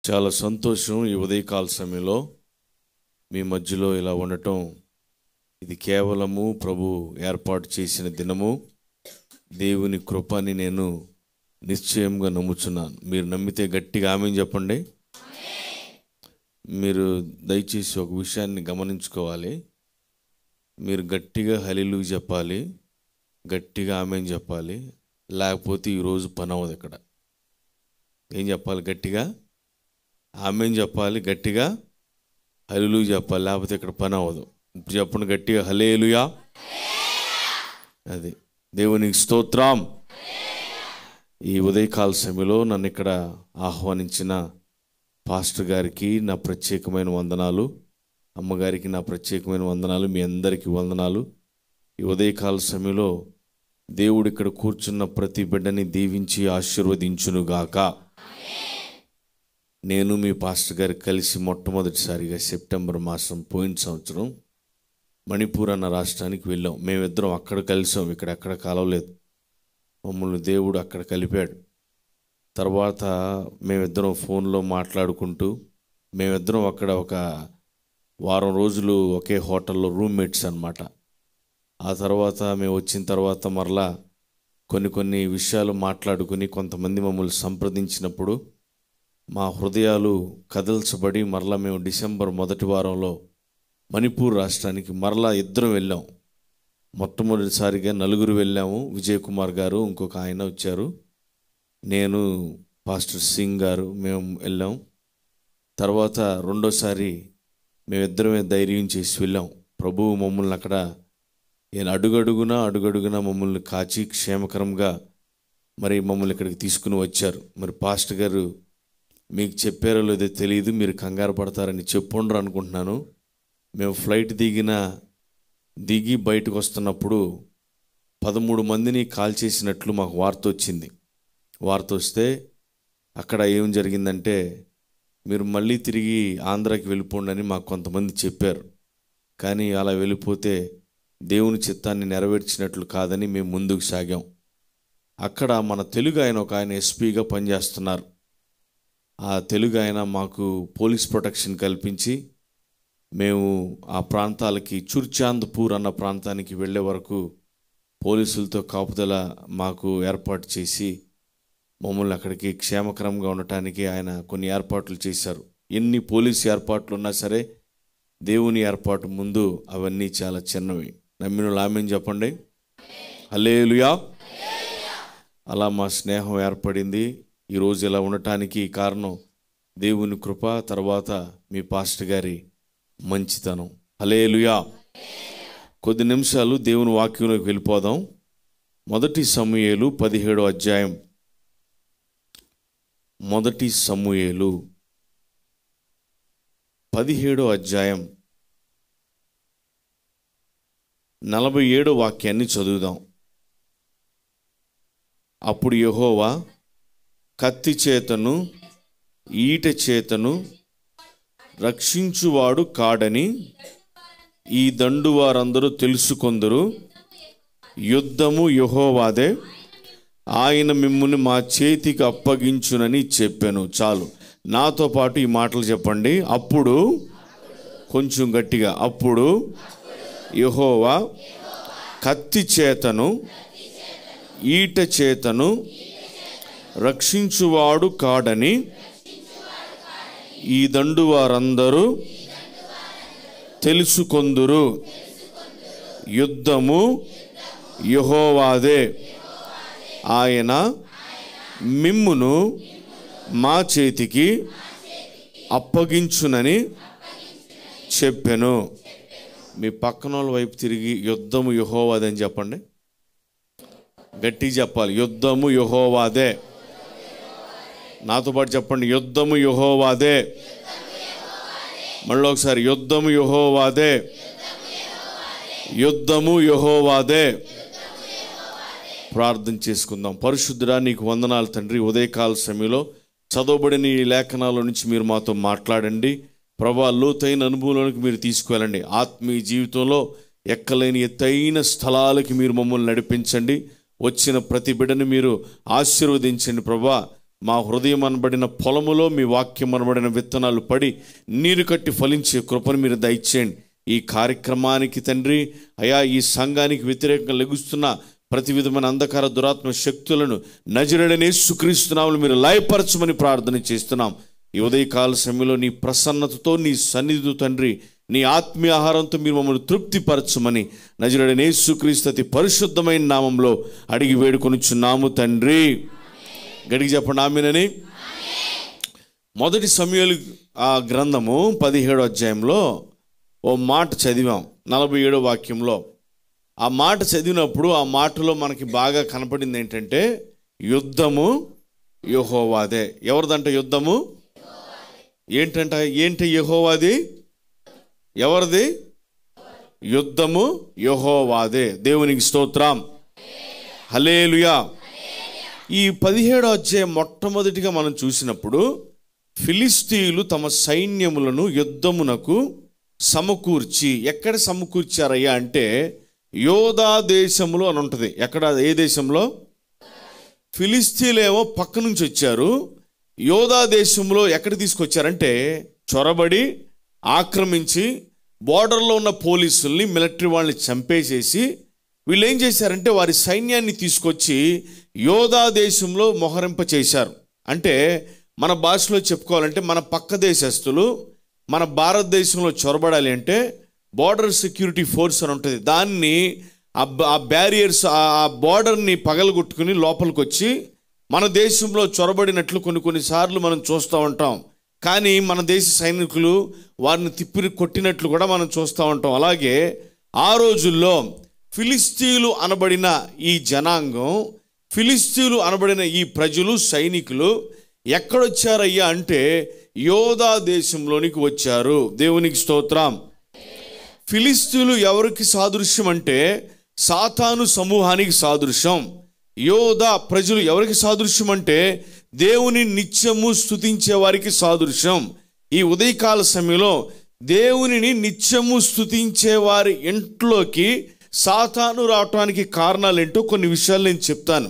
చాలా సంతోషం ఈ ఉదయకాల సమయంలో మీ మధ్యలో ఇలా ఉండటం. ఇది కేవలము ప్రభు ఏర్పాటు చేసిన దినము. దేవుని కృపని నేను నిశ్చయంగా నమ్ముచున్నాను. మీరు నమ్మితే గట్టిగా ఆమేన్ చెప్పండి. మీరు దయచేసి ఒక విషయాన్ని గమనించుకోవాలి. మీరు గట్టిగా హల్లెలూయా చెప్పాలి, గట్టిగా ఆమేన్ చెప్పాలి. లేకపోతే ఈరోజు పని అవ్వదు. ఇక్కడ ఏం చెప్పాలి? గట్టిగా ఆమేన్ చెప్పాలి, గట్టిగా హల్లెలూయా చెప్పాలి. లేకపోతే ఇక్కడ పని అవ్వదు. ఇప్పుడు చెప్పండి గట్టిగా హల్లెలూయా. అది దేవునికి స్తోత్రం. ఈ ఉదయకాల సమయంలో నన్ను ఇక్కడ ఆహ్వానించిన పాస్టర్ గారికి నా ప్రత్యేకమైన వందనాలు, అమ్మగారికి నా ప్రత్యేకమైన వందనాలు, మీ అందరికీ వందనాలు. ఈ ఉదయకాల సమయంలో దేవుడు ఇక్కడ కూర్చున్న ప్రతి బిడ్డని దీవించి ఆశీర్వదించునుగాక. నేను మీ పాస్టర్ గారు కలిసి మొట్టమొదటిసారిగా సెప్టెంబర్ మాసం పోయిన సంవత్సరం మణిపూర్ అన్న రాష్ట్రానికి వెళ్ళాం. మేమిద్దరం అక్కడ కలిసాం, ఇక్కడ ఎక్కడ కలవలేదు. మమ్మల్ని దేవుడు అక్కడ కలిపాడు. తర్వాత మేమిద్దరం ఫోన్లో మాట్లాడుకుంటూ మేమిద్దరం అక్కడ ఒక వారం రోజులు ఒకే హోటల్లో రూమ్మేట్స్ అన్నమాట. ఆ తర్వాత మేము వచ్చిన తర్వాత మరలా కొన్ని విషయాలు మాట్లాడుకుని కొంతమంది మమ్మల్ని సంప్రదించినప్పుడు మా హృదయాలు కదల్చబడి మరలా మేము డిసెంబర్ మొదటి వారంలో మణిపూర్ రాష్ట్రానికి మరలా ఇద్దరం వెళ్ళాం. మొట్టమొదటిసారిగా నలుగురు వెళ్ళాము. విజయ్ కుమార్ గారు, ఇంకొక ఆయన వచ్చారు, నేను, పాస్టర్ సింగ్ గారు, మేము వెళ్ళాం. తర్వాత రెండోసారి మేమిద్దరమే ధైర్యం చేసి వెళ్ళాం. ప్రభువు మమ్మల్ని అక్కడ అడుగడుగునా మమ్మల్ని కాచి క్షేమకరంగా మరి మమ్మల్ని ఇక్కడికి తీసుకుని వచ్చారు. మరి పాస్టర్ గారు మీకు చెప్పారో లేదో తెలియదు, మీరు కంగారు పడతారని చెప్పుండ్రు అనుకుంటున్నాను. మేము ఫ్లైట్ దిగి బయటకు వస్తున్నప్పుడు 13 మందిని కాల్ చేసినట్లు మాకు వార్త వచ్చింది. వార్త వస్తే అక్కడ ఏం జరిగిందంటే, మీరు మళ్ళీ తిరిగి ఆంధ్రాకి వెళ్ళిపోండి అని మాకు కొంతమంది చెప్పారు. కానీ అలా వెళ్ళిపోతే దేవుని చిత్తాన్ని నెరవేర్చినట్లు కాదని మేము ముందుకు సాగాం. అక్కడ మన తెలుగు ఒక ఆయన ఎస్పీగా పనిచేస్తున్నారు. ఆ తెలుగు ఆయన మాకు పోలీస్ ప్రొటెక్షన్ కల్పించి మేము ఆ ప్రాంతాలకి చుర్చాంద్పూర్ అన్న ప్రాంతానికి వెళ్ళే వరకు పోలీసులతో కాపుదల మాకు ఏర్పాటు చేసి మమ్మల్ని అక్కడికి క్షేమకరంగా ఉండటానికి ఆయన కొన్ని ఏర్పాట్లు చేశారు. ఎన్ని పోలీసు ఏర్పాట్లు ఉన్నా సరే దేవుని ఏర్పాటు ముందు అవన్నీ చాలా చిన్నవి. నమ్మిన ఆమేన్ చెప్పండి. హల్లెలూయా. అలా మా స్నేహం ఏర్పడింది. ఈరోజు ఇలా ఉండటానికి కారణం దేవుని కృప, తర్వాత మీ పాస్టర్ గారి మంచితనం. హల్లెలూయా. కొద్ది నిమిషాలు దేవుని వాక్యంలోకి వెళ్ళిపోదాం. మొదటి సమూయేలు 17వ అధ్యాయం. మొదటి సమూయేలు 17వ అధ్యాయం 47వ వాక్యాన్ని చదువుదాం. అప్పుడు యెహోవా కత్తి చేతను ఈట చేతను రక్షించువాడు కాడని ఈ దండు వారందరూ తెలుసుకొందరు. యుద్ధము యెహోవాదే, ఆయన మిమ్ముని మా చేతికి అప్పగించునని చెప్పాను. చాలు, నాతో పాటు ఈ మాటలు చెప్పండి. అప్పుడు, కొంచెం గట్టిగా, అప్పుడు యెహోవా కత్తి చేతను ఈట చేతను రక్షించువాడు కాడని ఈ దండు వారందరూ తెలుసుకొందురు. యుద్ధము యెహోవాదే, ఆయన మిమ్మును మా చేతికి అప్పగించునని చెప్పెను. మీ పక్కన వాళ్ళ వైపు తిరిగి యుద్ధము యెహోవాదే అని చెప్పండి. గట్టిగా చెప్పాలి. యుద్ధము యెహోవాదే. నాతో పాటు చెప్పండి. యుద్ధము యెహోవాదే. మళ్ళీ ఒకసారి, యుద్ధము యెహోవాదే. యుద్ధము యెహోవాదే. ప్రార్థన చేసుకుందాం. పరిశుద్ధుడా, నీకు వందనాలు తండ్రి. ఉదయకాల సమయంలో చదవబడిన ఈ లేఖనాల నుంచి మీరు మాతో మాట్లాడండి ప్రభా. లోతైన అనుభవంలోకి మీరు తీసుకువెళ్ళండి. ఆత్మీయ జీవితంలో ఎక్కలేని ఎత్తైన స్థలాలకి మీరు మమ్మల్ని నడిపించండి. వచ్చిన ప్రతి బిడ్డను మీరు ఆశీర్వదించండి ప్రభా. మా హృదయం అనబడిన పొలములో మీ వాక్యం అనబడిన విత్తనాలు పడి నీరు కట్టి ఫలించే కృపను మీరు దయచేయండి. ఈ కార్యక్రమానికి తండ్రి అయా, ఈ సంఘానికి వ్యతిరేకంగా లెగుస్తున్న ప్రతి విధమైన అంధకార దురాత్మ శక్తులను నజరేయుడైన యేసుక్రీస్తు నామములో మీరు లయపరచమని ప్రార్థన చేస్తున్నాం. ఈ ఉదయకాల సమయంలో నీ ప్రసన్నతతో, నీ సన్నిధితో తండ్రి, నీ ఆత్మీయ ఆహారంతో మీరు మమ్మల్ని తృప్తిపరచమని నజరేయుడైన యేసుక్రీస్తు అతి పరిశుద్ధమైన నామంలో అడిగి వేడుకొనుచున్నాము తండ్రి. గడికి చెప్పండి ఆమేనని. మొదటి సమూయేలు గ్రంథము 17వ అధ్యాయంలో ఓ మాట చదివాం, 47వ వాక్యంలో. ఆ మాట చదివినప్పుడు ఆ మాటలో మనకి బాగా కనపడింది ఏంటంటే, యుద్ధము యెహోవాదే. ఎవరిదంట యుద్ధము? ఏంటి యెహోవాది? ఎవరిది? యుద్ధము యెహోవాదే. దేవునికి స్తోత్రం, హల్లెలూయా. ఈ 17వ అధ్యాయం మొట్టమొదటిగా మనం చూసినప్పుడు ఫిలిష్తీయులు తమ సైన్యములను యుద్ధమునకు సమకూర్చి, ఎక్కడ సమకూర్చారయ్యా అంటే యోధా దేశంలో అని ఉంటుంది. ఎక్కడ? ఏ దేశంలో? ఫిలిష్తీయులేమో పక్క నుంచి వచ్చారు. యోధా దేశంలో ఎక్కడ తీసుకొచ్చారంటే చొరబడి ఆక్రమించి బోర్డర్లో ఉన్న పోలీసుల్ని, మిలిటరీ వాళ్ళని చంపేసేసి వీళ్ళు ఏం చేశారంటే వారి సైన్యాన్ని తీసుకొచ్చి యోధా దేశంలో మొహరింప చేశారు. అంటే మన భాషలో చెప్పుకోవాలంటే మన పక్క దేశస్తులు మన భారతదేశంలో చొరబడాలి అంటే బోర్డర్ సెక్యూరిటీ ఫోర్స్ అని ఉంటుంది. దాన్ని ఆ బ్యారియర్స్, ఆ బోర్డర్ని పగలగొట్టుకుని లోపలికి వచ్చి మన దేశంలో చొరబడినట్లు కొన్నిసార్లు మనం చూస్తూ ఉంటాం. కానీ మన దేశ సైనికులు వారిని తిప్పి కొట్టినట్లు కూడా మనం చూస్తూ ఉంటాం. అలాగే ఆ రోజుల్లో ఫిలిష్తీయులు అనబడిన ఈ జనాంగం, ఫిలిష్తీయులు అనబడిన ఈ ప్రజలు, సైనికులు ఎక్కడొచ్చారయ్యా అంటే యోధా దేశంలోనికి వచ్చారు. దేవునికి స్తోత్రం. ఫిలిష్తీయులు ఎవరికి సాదృశ్యం అంటే సాతాను సమూహానికి సాదృశ్యం. యోధా ప్రజలు ఎవరికి సాదృశ్యం అంటే దేవుని నిత్యము స్తుతించే వారికి సాదృశ్యం. ఈ ఉదయకాల సమయంలో దేవునిని నిత్యము స్తుతించే వారి ఇంట్లోకి సాతాను రావటానికి కారణాలు ఏంటో కొన్ని విషయాలు నేను చెప్తాను.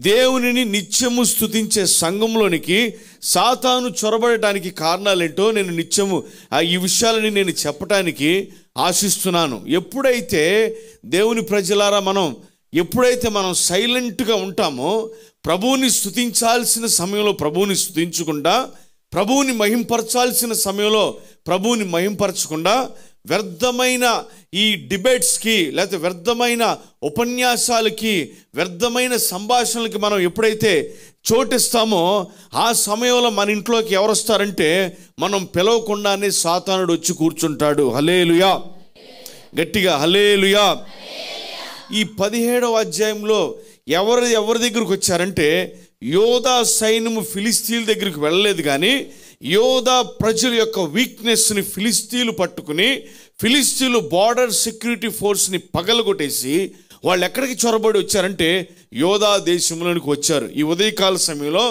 దేవునిని నిత్యము స్తుతించే సంఘంలోనికి సాతాను చొరబడటానికి కారణాలేంటో నేను నిత్యము ఈ విషయాలని నేను చెప్పటానికి ఆశిస్తున్నాను. ఎప్పుడైతే దేవుని ప్రజలారా ఎప్పుడైతే మనం సైలెంట్గా ఉంటామో, ప్రభువుని స్తుతించాల్సిన సమయంలో ప్రభువుని స్తుతించకుండా, ప్రభువుని మహింపరచాల్సిన సమయంలో ప్రభువుని మహింపరచకుండా, వ్యర్థమైన ఈ డిబేట్స్కి లేకపోతే వ్యర్థమైన ఉపన్యాసాలకి, వ్యర్థమైన సంభాషణలకి మనం ఎప్పుడైతే చోటిస్తామో ఆ సమయంలో మన ఇంట్లోకి ఎవరు వస్తారంటే మనం పిలవకుండానే సాతానుడు వచ్చి కూర్చుంటాడు. హల్లెలూయా, గట్టిగా హల్లెలూయా. ఈ 17వ అధ్యాయంలో ఎవరి దగ్గరికి వచ్చారంటే యోధా సైన్యము ఫిలిష్తీయుల దగ్గరికి వెళ్ళలేదు, కానీ యోధా ప్రజల యొక్క వీక్నెస్ని ఫిలిష్తీయులు పట్టుకుని ఫిలిష్తీయులు బార్డర్ సెక్యూరిటీ ఫోర్స్ని పగలగొట్టేసి వాళ్ళు ఎక్కడికి చొరబడి వచ్చారంటే యోధా దేశంలోనికి వచ్చారు. ఈ ఉదయకాల సమయంలో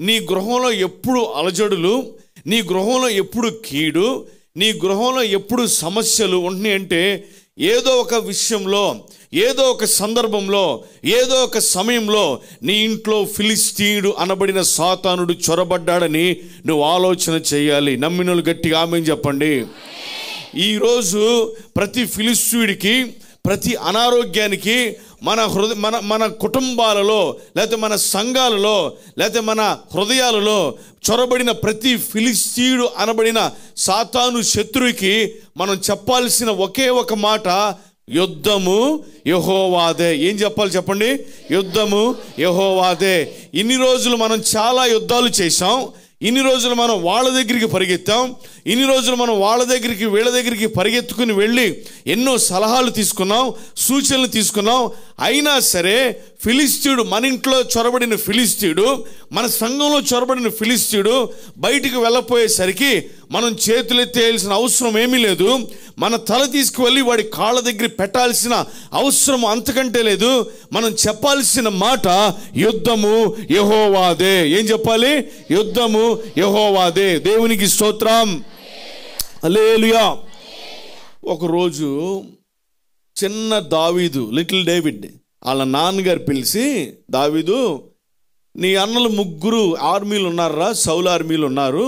నీ గృహంలో ఎప్పుడు అలజడులు, నీ గృహంలో ఎప్పుడు కీడు, నీ గృహంలో ఎప్పుడు సమస్యలు ఉంటున్నాయి అంటే ఏదో ఒక విషయంలో, ఏదో ఒక సందర్భంలో, ఏదో ఒక సమయంలో నీ ఇంట్లో ఫిలిష్తీయుడు అనబడిన సాతానుడు చొరబడ్డాడని నువ్వు ఆలోచన చేయాలి. నమ్మినోళ్ళు గట్టిగా ఆమేన్ చెప్పండి. ఈరోజు ప్రతి ఫిలిష్తీయుడికి, ప్రతి అనారోగ్యానికి మన కుటుంబాలలో లేకపోతే మన సంఘాలలో లేకపోతే మన హృదయాలలో చొరబడిన ప్రతి ఫిలిష్తీయుడు అనబడిన సాతాను శత్రువుకి మనం చెప్పాల్సిన ఒకే ఒక మాట, యుద్ధము యెహోవాదే. ఏం చెప్పాలి చెప్పండి? యుద్ధము యెహోవాదే. ఇన్ని రోజులు మనం చాలా యుద్ధాలు చేశాం. ఇన్ని రోజులు మనం వాళ్ళ దగ్గరికి పరిగెత్తాం. ఇన్ని రోజులు మనం వాళ్ళ దగ్గరికి, వీళ్ళ దగ్గరికి పరిగెత్తుకుని వెళ్ళి ఎన్నో సలహాలు తీసుకున్నాం, సూచనలు తీసుకున్నాం. అయినా సరే ఫిలిష్తీయుడు, మన ఇంట్లో చొరబడిన ఫిలిష్తీయుడు, మన సంఘంలో చొరబడిన ఫిలిష్తీయుడు బయటికి వెళ్ళపోయేసరికి మనం చేతులెత్తేయాల్సిన అవసరం ఏమీ లేదు. మన తల తీసుకువెళ్ళి వాడి కాళ్ళ దగ్గర పెట్టాల్సిన అవసరం అంతకంటే లేదు. మనం చెప్పాల్సిన మాట యుద్ధము యెహోవాదే. ఏం చెప్పాలి? యుద్ధము యెహోవాదే. దేవునికి స్తోత్రం, హల్లెలూయా. ఒకరోజు చిన్న దావీదు, లిటిల్ డేవిడ్, వాళ్ళ నాన్నగారు పిలిచి, దావీదు నీ అన్నలు 3 ఆర్మీలు ఉన్నారా, సౌలు ఆర్మీలు ఉన్నారు,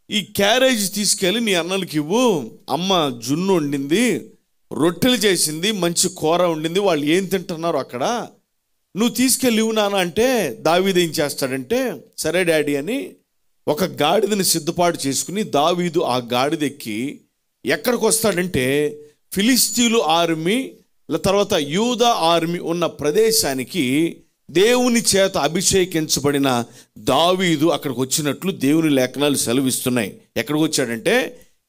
ఈ క్యారేజ్ తీసుకెళ్ళి నీ అన్నలకి ఇవ్వు, అమ్మ జున్ను వండింది, రొట్టెలు చేసింది, మంచి కూర వండింది, వాళ్ళు ఏం తింటున్నారు అక్కడ, నువ్వు తీసుకెళ్ళి ఇవ్వు నాన్న అంటే దావీదు ఏం చేస్తాడంటే సరే డాడీ అని ఒక గాడిదని సిద్ధపాటు చేసుకుని దావీదు ఆ గాడిదెక్కి ఎక్కడికి వస్తాడంటే ఫిలిస్తీన్లు ఆర్మీ తర్వాత యూదా ఆర్మీ ఉన్న ప్రదేశానికి దేవుని చేత అభిషేకించబడిన దావీదు అక్కడికి వచ్చినట్లు దేవుని లేఖనాలు సెలవిస్తున్నాయి. ఎక్కడికి వచ్చాడంటే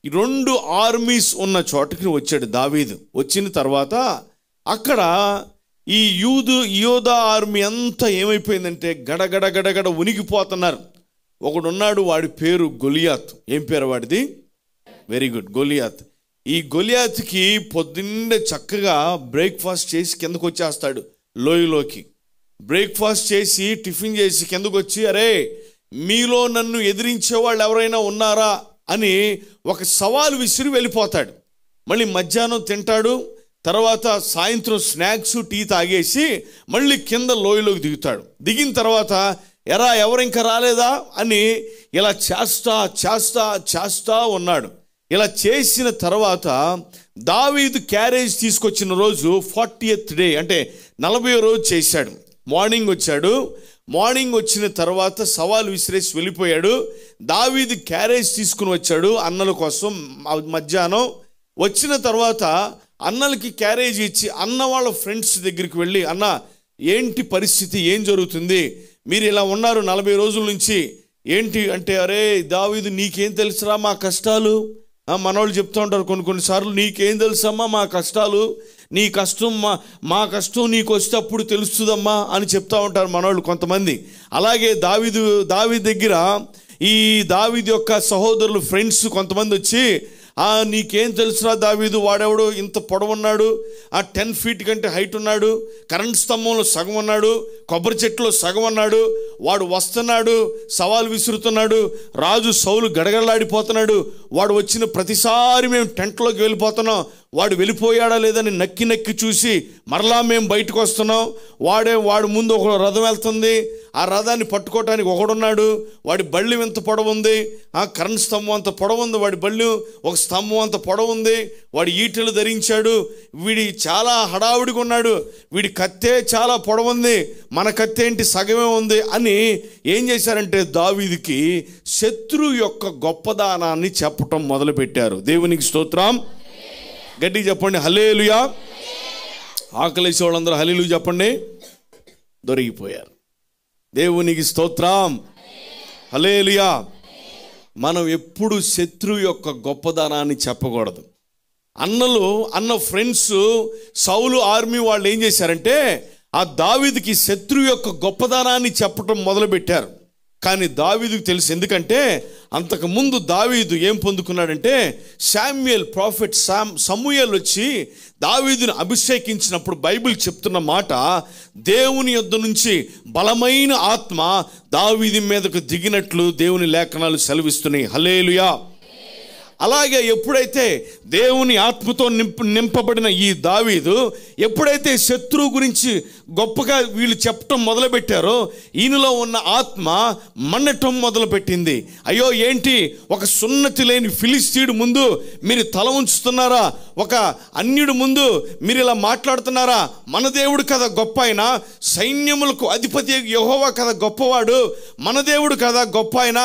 2 ఆర్మీస్ ఉన్న చోటకి వచ్చాడు దావీదు. వచ్చిన తర్వాత అక్కడ ఈ యూదా ఆర్మీ అంతా ఏమైపోయిందంటే గడగడ గడగడ ఉనికిపోతున్నారు. ఒకడున్నాడు, వాడి పేరు గొలియాత్. ఏం పేరు వాడిది? Very good, Goliath. ఈ గొలియాత్కి పొద్దున్నే చక్కగా బ్రేక్ఫాస్ట్ చేసి కిందకు వచ్చేస్తాడు లోయలోకి. బ్రేక్ఫాస్ట్ చేసి టిఫిన్ చేసి కిందకు వచ్చి, అరే మీలో నన్ను ఎదిరించే వాళ్ళు ఎవరైనా ఉన్నారా అని ఒక సవాలు విసిరి వెళ్ళిపోతాడు. మళ్ళీ మధ్యాహ్నం తింటాడు, తర్వాత సాయంత్రం స్నాక్స్ టీ తాగేసి మళ్ళీ కింద లోయలోకి దిగుతాడు. దిగిన తర్వాత ఎరా ఎవరు ఇంకా రాలేదా అని ఇలా చేస్తా ఉన్నాడు. ఇలా చేసిన తర్వాత దావీదు క్యారేజ్ తీసుకొచ్చిన రోజు 40th డే అంటే 40వ రోజు చేశాడు. మార్నింగ్ వచ్చాడు. మార్నింగ్ వచ్చిన తర్వాత సవాలు విసిరేసి వెళ్ళిపోయాడు. దావీదు క్యారేజ్ తీసుకుని వచ్చాడు అన్నల కోసం. మధ్యాహ్నం వచ్చిన తర్వాత అన్నలకి క్యారేజ్ ఇచ్చి అన్న వాళ్ళ ఫ్రెండ్స్ దగ్గరికి వెళ్ళి, అన్న ఏంటి పరిస్థితి, ఏం జరుగుతుంది, మీరు ఇలా ఉన్నారు 40 రోజుల నుంచి ఏంటి అంటే, అరే దావీదు నీకేం తెలుసురా మా కష్టాలు. మనవాళ్ళు చెప్తూ ఉంటారు కొన్నిసార్లు, నీకేం తెలుసమ్మా మా కష్టాలు, నీ కష్టం మా కష్టం నీకు వస్తే అప్పుడు తెలుస్తుందమ్మా అని చెప్తూ ఉంటారు మనవాళ్ళు కొంతమంది. అలాగే దావీదు దగ్గర ఈ దావీదు యొక్క సహోదరులు ఫ్రెండ్స్ కొంతమంది వచ్చి, నీకేం తెలుసురా దావీదు, వాడెవడు ఇంత పొడవున్నాడు, 10 feet కంటే హైట్ ఉన్నాడు, కరెంట్ స్తంభంలో సగం ఉన్నాడు, కొబ్బరి చెట్టులో సగం ఉన్నాడు, వాడు వస్తున్నాడు, సవాలు విసురుతున్నాడు, రాజు సౌలు గడగడలాడిపోతున్నాడు, వాడు వచ్చిన ప్రతిసారి మేము టెంట్లోకి వెళ్ళిపోతున్నాం, వాడు వెళ్ళిపోయాడా లేదని నక్కి చూసి మరలా మేము బయటకు వస్తున్నాం, వాడు ముందు ఒక రథం వెళ్తుంది, ఆ రథాన్ని పట్టుకోవటానికి ఒకడున్నాడు, వాడి బళ్ళు ఎంత పొడవుంది, కరెంట్ స్తంభం అంత పొడవుంది వాడి బళ్ళు, ఒక స్తంభం అంత పొడవుంది, వాడి ఈటెలు ధరించాడు, వీడి చాలా హడావుడిగా ఉన్నాడు, వీడి కత్తే చాలా పొడవుంది, మన కత్తి ఏంటి సగమే ఉంది అని ఏం చేశారంటే దావీదుకి శత్రువు యొక్క గొప్పదానాన్ని చెప్పటం మొదలుపెట్టారు. దేవునికి స్తోత్రం. గట్టిగా చెప్పండి హల్లెలూయా. ఆకలేసే వాళ్ళందరూ హల్లెలూయా చెప్పండి. దొరికిపోయారు. దేవునికి స్తోత్రం. హల్లెలూయా. మనం ఎప్పుడు శత్రువు యొక్క గొప్పదనాన్ని చెప్పకూడదు. అన్న ఫ్రెండ్స్ సౌలు ఆర్మీ వాళ్ళు ఏం చేశారంటే ఆ దావీదుకి శత్రువు యొక్క గొప్పదనాన్ని చెప్పటం మొదలుపెట్టారు. కానీ దావీదుకు తెలుసు, ఎందుకంటే అంతకుముందు దావీదు ఏం పొందుకున్నాడంటే ప్రాఫెట్ సమూయేల్ వచ్చి దావీదుని అభిషేకించినప్పుడు బైబిల్ చెప్తున్న మాట, దేవుని యొద్ద నుంచి బలమైన ఆత్మ దావీదు మీదకు దిగినట్లు దేవుని లేఖనాలు సెలవిస్తున్నాయి. హల్లెలూయా. అలాగే ఎప్పుడైతే దేవుని ఆత్మతో నింపబడిన ఈ దావీదు ఎప్పుడైతే శత్రువు గురించి గొప్పగా వీళ్ళు చెప్పటం మొదలుపెట్టారో ఈయనలో ఉన్న ఆత్మ మండటం మొదలుపెట్టింది. అయ్యో ఏంటి, ఒక సున్నతి లేని ఫిలిస్తీయుడు ముందు మీరు తల ఉంచుతున్నారా, ఒక అన్యుడు ముందు మీరు ఇలా మాట్లాడుతున్నారా, మన దేవుడు కదా గొప్ప, ఆయన సైన్యములకు అధిపతి యెహోవా కదా గొప్పవాడు, మన దేవుడు కదా గొప్ప, ఆయన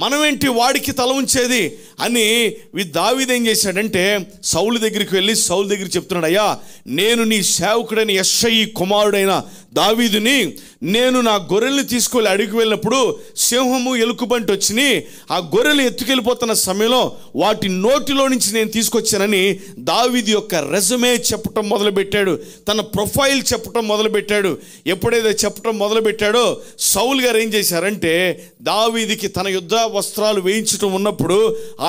మనమేంటి వాడికి తల ఉంచేది అని దావీదు ఏం చేశాడంటే సౌలు దగ్గరికి వెళ్ళి సౌలు దగ్గర చెప్తున్నాడు, అయ్యా నేను నీ సేవకుడైన యెష్షయి కుమారుడైన దావీదుని, నేను నా గొర్రెల్ని తీసుకెళ్ళి అడిగి వెళ్ళినప్పుడు సింహము ఎలుకబంటి వచ్చి ఆ గొర్రెలు ఎత్తుకెళ్ళిపోతున్న సమయంలో వాటి నోటిలో నుంచి నేను తీసుకొచ్చానని దావీదు యొక్క రెజ్యూమే చెప్పటం మొదలుపెట్టాడు, తన ప్రొఫైల్ చెప్పటం మొదలుపెట్టాడు. ఎప్పుడైతే చెప్పటం మొదలుపెట్టాడో సౌలు గారు ఏం చేశారంటే దావీదుకి తన యుద్ధ వస్త్రాలు వేయించటం ఉన్నప్పుడు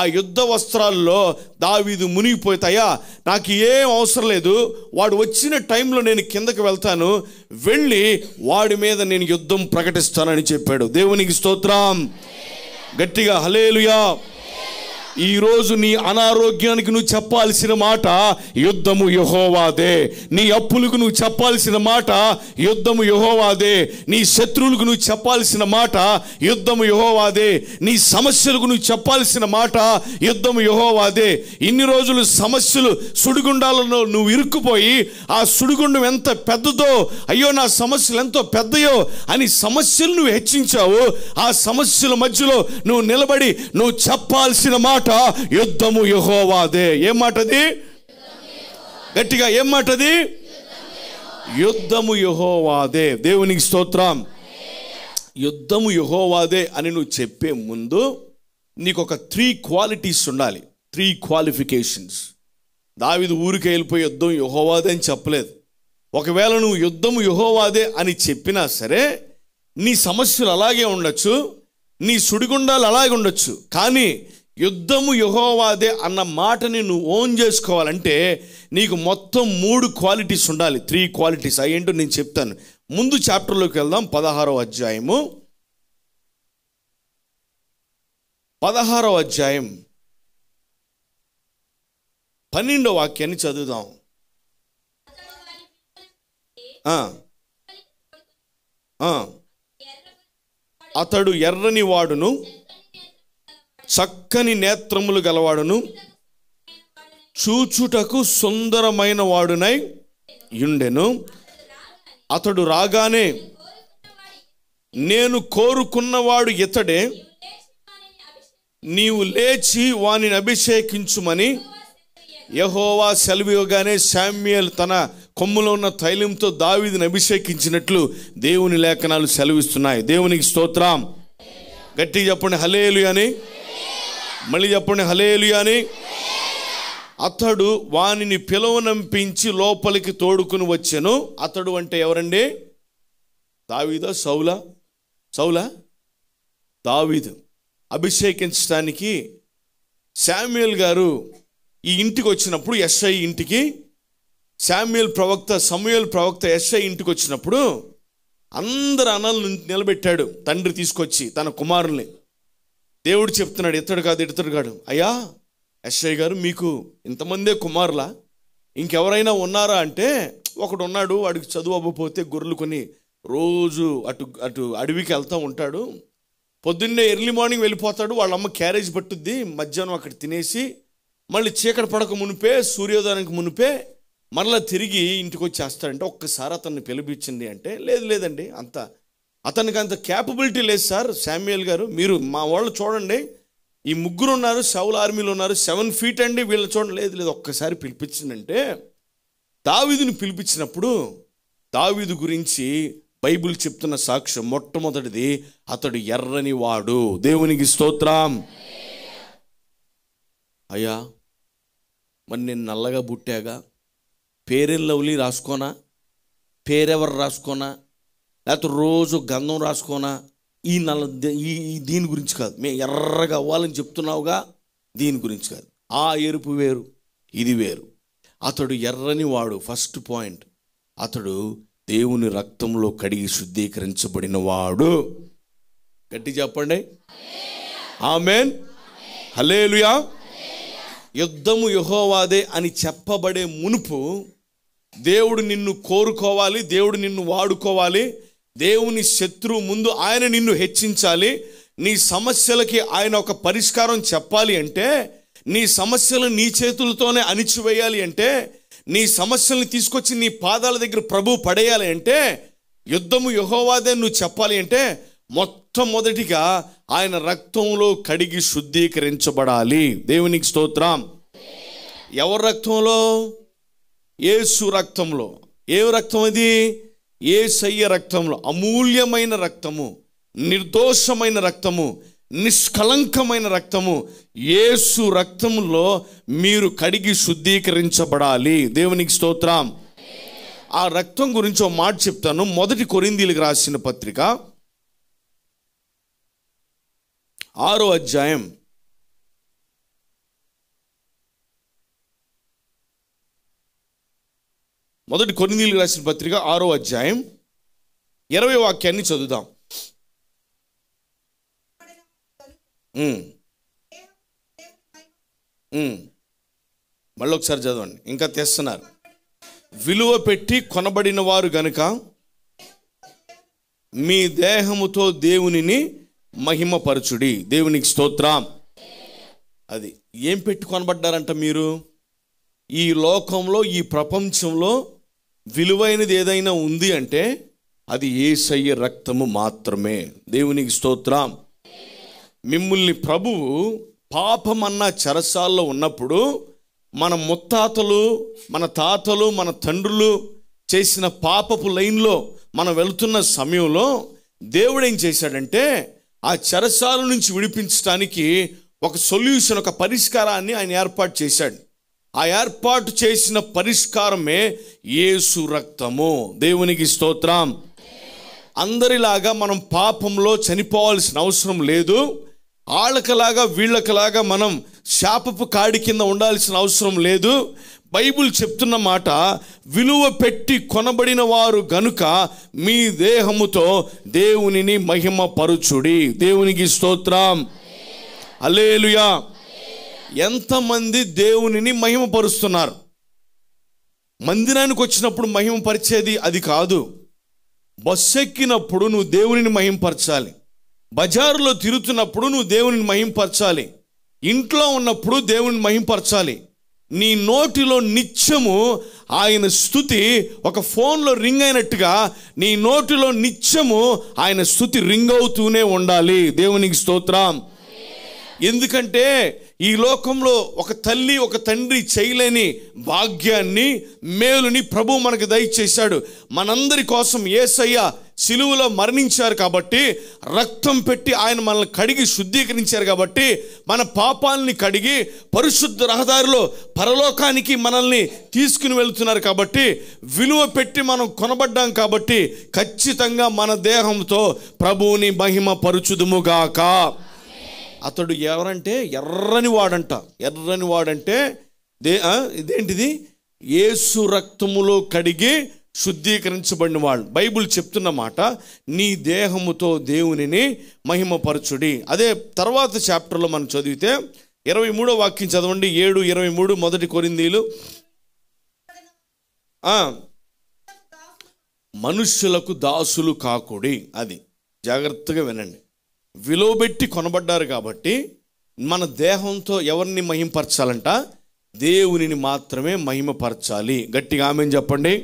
ఆ యుద్ధ వస్త్రాల్లో దావీదు మునిగిపోతాయా, నాకు ఏం అవసరం లేదు, వాడు వచ్చిన టైంలో నేను కిందకి వెళ్తాను, వెళ్ళి వాడి మీద నేను యుద్ధం ప్రకటిస్తానని చెప్పాడు. దేవునికి స్తోత్రం. గట్టిగా హల్లెలూయా. ఈరోజు నీ అనారోగ్యానికి నువ్వు చెప్పాల్సిన మాట యుద్ధము యెహోవాదే. నీ అప్పులకు నువ్వు చెప్పాల్సిన మాట యుద్ధము యెహోవాదే. నీ శత్రువులకు నువ్వు చెప్పాల్సిన మాట యుద్ధము యెహోవాదే. నీ సమస్యలకు నువ్వు చెప్పాల్సిన మాట యుద్ధము యెహోవాదే. ఇన్ని రోజులు సమస్యలు సుడిగుండాలలో నువ్వు ఇరుక్కుపోయి ఆ సుడిగుండం ఎంత పెద్దదో, అయ్యో నా సమస్యలు ఎంతో పెద్దయో అని సమస్యలు నువ్వు హెచ్చించావు. ఆ సమస్యల మధ్యలో నువ్వు నిలబడి నువ్వు చెప్పాల్సిన మాట యుద్ధము యెహోవాదే. ఏం మాటది? గట్టిగా ఏం మాటది? యుద్ధము యెహోవాదే. దేవునికి స్తోత్రం. యుద్ధము యెహోవాదే అని నువ్వు చెప్పే ముందు నీకు ఒక 3 క్వాలిటీస్ ఉండాలి, 3 క్వాలిఫికేషన్స్. దావీదు ఊరికే వెళ్ళిపోయి యుద్ధం యెహోవాదే అని చెప్పలేదు. ఒకవేళ నువ్వు యుద్ధము యెహోవాదే అని చెప్పినా సరే నీ సమస్యలు అలాగే ఉండొచ్చు, నీ సుడిగుండాలు అలాగే ఉండొచ్చు. కానీ యుద్ధము యెహోవాదే అన్న మాటని నువ్వు ఓన్ చేసుకోవాలంటే నీకు మొత్తం 3 క్వాలిటీస్ ఉండాలి, 3 క్వాలిటీస్. అయ్యేంటో నేను చెప్తాను. ముందు చాప్టర్లోకి వెళ్దాం. 16వ అధ్యాయము 12వ వాక్యాన్ని చదువుదాం. అతడు ఎర్రని వాడును, చక్కని నేత్రములు గలవాడును, చూచుటకు సుందరమైన వాడునై యుండెను. అతడు రాగానే నేను కోరుకున్నవాడు ఇతడే, నీవు లేచి వానిని అభిషేకించుమని యెహోవా సెలవివ్వగానే శామ్యూయేలు తన కొమ్ములో ఉన్న తైలంతో దావీదుని అభిషేకించినట్లు దేవుని లేఖనాలు సెలవిస్తున్నాయి. దేవునికి స్తోత్రం. గట్టిగా చెప్పండి హల్లెలూయా అని. మళ్ళీ చెప్పండి హల్లెలూయా అని. అతడు వానిని పిలువనంపించి లోపలికి తోడుకుని వచ్చెను. అతడు అంటే ఎవరండి? దావీదా? సౌలా? దావీదు. అభిషేకించడానికి శామ్యూయేలు గారు ఈ ఇంటికి వచ్చినప్పుడు, యెష్షై ఇంటికి సమూయేలు ప్రవక్త యెష్షై ఇంటికి వచ్చినప్పుడు అందరు అన్నలను నిలబెట్టాడు తండ్రి తీసుకొచ్చి తన కుమారుల్ని. దేవుడు చెప్తున్నాడు, ఇతడు కాడు, అయ్యా యెష్షై గారు మీకు ఇంతమందే కుమారులా, ఇంకెవరైనా ఉన్నారా అంటే ఒకడు ఉన్నాడు, వాడికి చదువు అవ్వకపోతే గొర్రెలు కొని రోజు అటు అడవికి వెళ్తూ ఉంటాడు. పొద్దున్నే ఎర్లీ మార్నింగ్ వెళ్ళిపోతాడు, వాళ్ళ అమ్మ క్యారేజ్ పట్టుద్ది, మధ్యాహ్నం అక్కడ తినేసి మళ్ళీ చీకటి పడక మునిపే, సూర్యోదయానికి మునిపే మరలా తిరిగి ఇంటికి వచ్చేస్తాడంటే ఒక్కసారి అతన్ని పిలిపించింది అంటే లేదండి, అతనికి అంత క్యాపబిలిటీ లేదు సార్ శామ్యూయేల్ గారు, మీరు మా వాళ్ళు చూడండి, ఈ 3 ఉన్నారు, సౌల్ ఆర్మీలో ఉన్నారు, 7 feet అండి, వీళ్ళని చూడండి. లేదు ఒక్కసారి పిలిపించిందంటే దావీదుని పిలిపించినప్పుడు దావీదు గురించి బైబిల్ చెప్తున్న సాక్ష్యం మొట్టమొదటిది, అతడు ఎర్రని వాడు. దేవునికి స్తోత్రం. అయ్యా మరి నేను నల్లగా పుట్టాగా, పేరెన్ లవ్లీ రాసుకోనా, పేరెవరు రాసుకోనా, లేకపోతే రోజు గంధం రాసుకోనా, ఈ దీని గురించి కాదు, మేము ఎర్రగా అవ్వాలని చెప్తున్నావుగా, దీని గురించి కాదు. ఆ ఎరుపు వేరు, ఇది వేరు. అతడు ఎర్రని వాడు. ఫస్ట్ పాయింట్, అతడు దేవుని రక్తంలో కడిగి శుద్ధీకరించబడిన వాడు. గట్టి చెప్పండి ఆమేన్, హల్లెలూయా. యుద్ధము యెహోవాదే అని చెప్పబడే మునుపు దేవుడు నిన్ను కోరుకోవాలి, దేవుడు నిన్ను వాడుకోవాలి. దేవుని శత్రువు ముందు ఆయన నిన్ను హెచ్చించాలి. నీ సమస్యలకి ఆయన ఒక పరిష్కారం చెప్పాలి అంటే, నీ సమస్యలు నీ చేతులతోనే అణిచివేయాలి అంటే, నీ సమస్యల్ని తీసుకొచ్చి నీ పాదాల దగ్గర ప్రభువు పడేయాలి అంటే, యుద్ధము యెహోవాదే నువ్వు చెప్పాలి అంటే, మొట్టమొదటిగా ఆయన రక్తంలో కడిగి శుద్ధీకరించబడాలి. దేవునికి స్తోత్రం. ఎవరి రక్తంలో? యేసు రక్తంలో. ఏ రక్తం అది? యేసయ్య రక్తంలో. అమూల్యమైన రక్తము, నిర్దోషమైన రక్తము, నిష్కలంకమైన రక్తము. యేసు రక్తంలో మీరు కడిగి శుద్ధీకరించబడాలి. దేవునికి స్తోత్రం. ఆ రక్తం గురించి ఒక మాట చెప్తాను. 1 కొరింథీయులకు రాసిన పత్రిక 6వ అధ్యాయం 1 కొరింథీయులకు రాసిన పత్రిక 6వ అధ్యాయం 20వ వాక్యాన్ని చదువుదాం. మళ్ళీ ఒకసారి చదవండి, ఇంకా తెస్తున్నారు. విలువ పెట్టి కొనబడిన వారు గనుక మీ దేహముతో దేవునిని మహిమపరచుడి. దేవునికి స్తోత్రం. అది ఏం పెట్టి కొనబడ్డారంట మీరు? ఈ లోకంలో, ఈ ప్రపంచంలో విలువైనది ఏదైనా ఉంది అంటే అది యేసయ్య రక్తము మాత్రమే. దేవునికి స్తోత్రం. మిమ్మల్ని ప్రభువు పాపమన్న చెరసాల్లో ఉన్నప్పుడు మన ముత్తాతలు, మన తాతలు, మన తండ్రులు చేసిన పాపపు లైన్లో మనం వెళుతున్న సమయంలో దేవుడు ఏం చేశాడంటే ఆ చెరసాల నుంచి విడిపించడానికి ఒక సొల్యూషన్, ఒక పరిష్కారాన్ని ఆయన ఏర్పాటు చేశాడు. ఆ ఏర్పాటు చేసిన పరిష్కారమే యేసు రక్తము. దేవునికి స్తోత్రం. అందరిలాగా మనం పాపంలో చనిపోవాల్సిన అవసరం లేదు. వాళ్ళకలాగా వీళ్ళకలాగా మనం శాపపు కాడి కింద ఉండాల్సిన అవసరం లేదు. బైబిల్ చెప్తున్న మాట, విలువ పెట్టి కొనబడిన వారు గనుక మీ దేహముతో దేవునిని మహిమపరచుడి. దేవునికి స్తోత్రం. హల్లెలూయా. ఎంతమంది దేవునిని మహిమపరుస్తున్నారు? మందిరానికి వచ్చినప్పుడు మహిమపరిచేది అది కాదు. బస్సు ఎక్కినప్పుడు నువ్వు దేవునిని మహిమపరచాలి. బజారులో తిరుగుతున్నప్పుడు నువ్వు దేవునిని మహిమపరచాలి. ఇంట్లో ఉన్నప్పుడు దేవునిని మహిమపరచాలి. నీ నోటిలో నిత్యము ఆయన స్తుతి ఒక ఫోన్లో రింగ్ అయినట్టుగా నీ నోటిలో నిత్యము ఆయన స్తుతి రింగ్ అవుతూనే ఉండాలి. దేవునికి స్తోత్రం. ఎందుకంటే ఈ లోకంలో ఒక తల్లి, ఒక తండ్రి చేయలేని భాగ్యాన్ని, మేలుని ప్రభు మనకు దయచేశాడు. మనందరి కోసం యేసయ్య సిలువలో మరణించారు కాబట్టి, రక్తం పెట్టి ఆయన మనల్ని కడిగి శుద్ధీకరించారు కాబట్టి, మన పాపాలని కడిగి పరిశుద్ధ రహదారిలో పరలోకానికి మనల్ని తీసుకుని వెళ్తున్నారు కాబట్టి, విలువ పెట్టి మనం కొనబడ్డాం కాబట్టి ఖచ్చితంగా మన దేహంతో ప్రభువుని మహిమ పరుచుదుముగాక. అతడు ఎవరంటే ఎర్రని వాడంటే ఇదేంటిది? యేసు రక్తములో కడిగి శుద్ధీకరించబడిన వాడు. బైబిల్ చెప్తున్న మాట, నీ దేహముతో దేవునిని మహిమపరచుడి. అదే తర్వాత చాప్టర్లో మనం చదివితే 23వ వాక్యం చదవండి. 7:23 మొదటి కొరింథీలు. మనుష్యులకు దాసులు కాకుడి. అది జాగ్రత్తగా వినండి. విలువబెట్టి కొనబడ్డారు కాబట్టి మన దేహంతో ఎవరిని మహిమపరచాలంట? దేవునిని మాత్రమే మహిమపరచాలి. గట్టిగా ఆమేన్ చెప్పండి.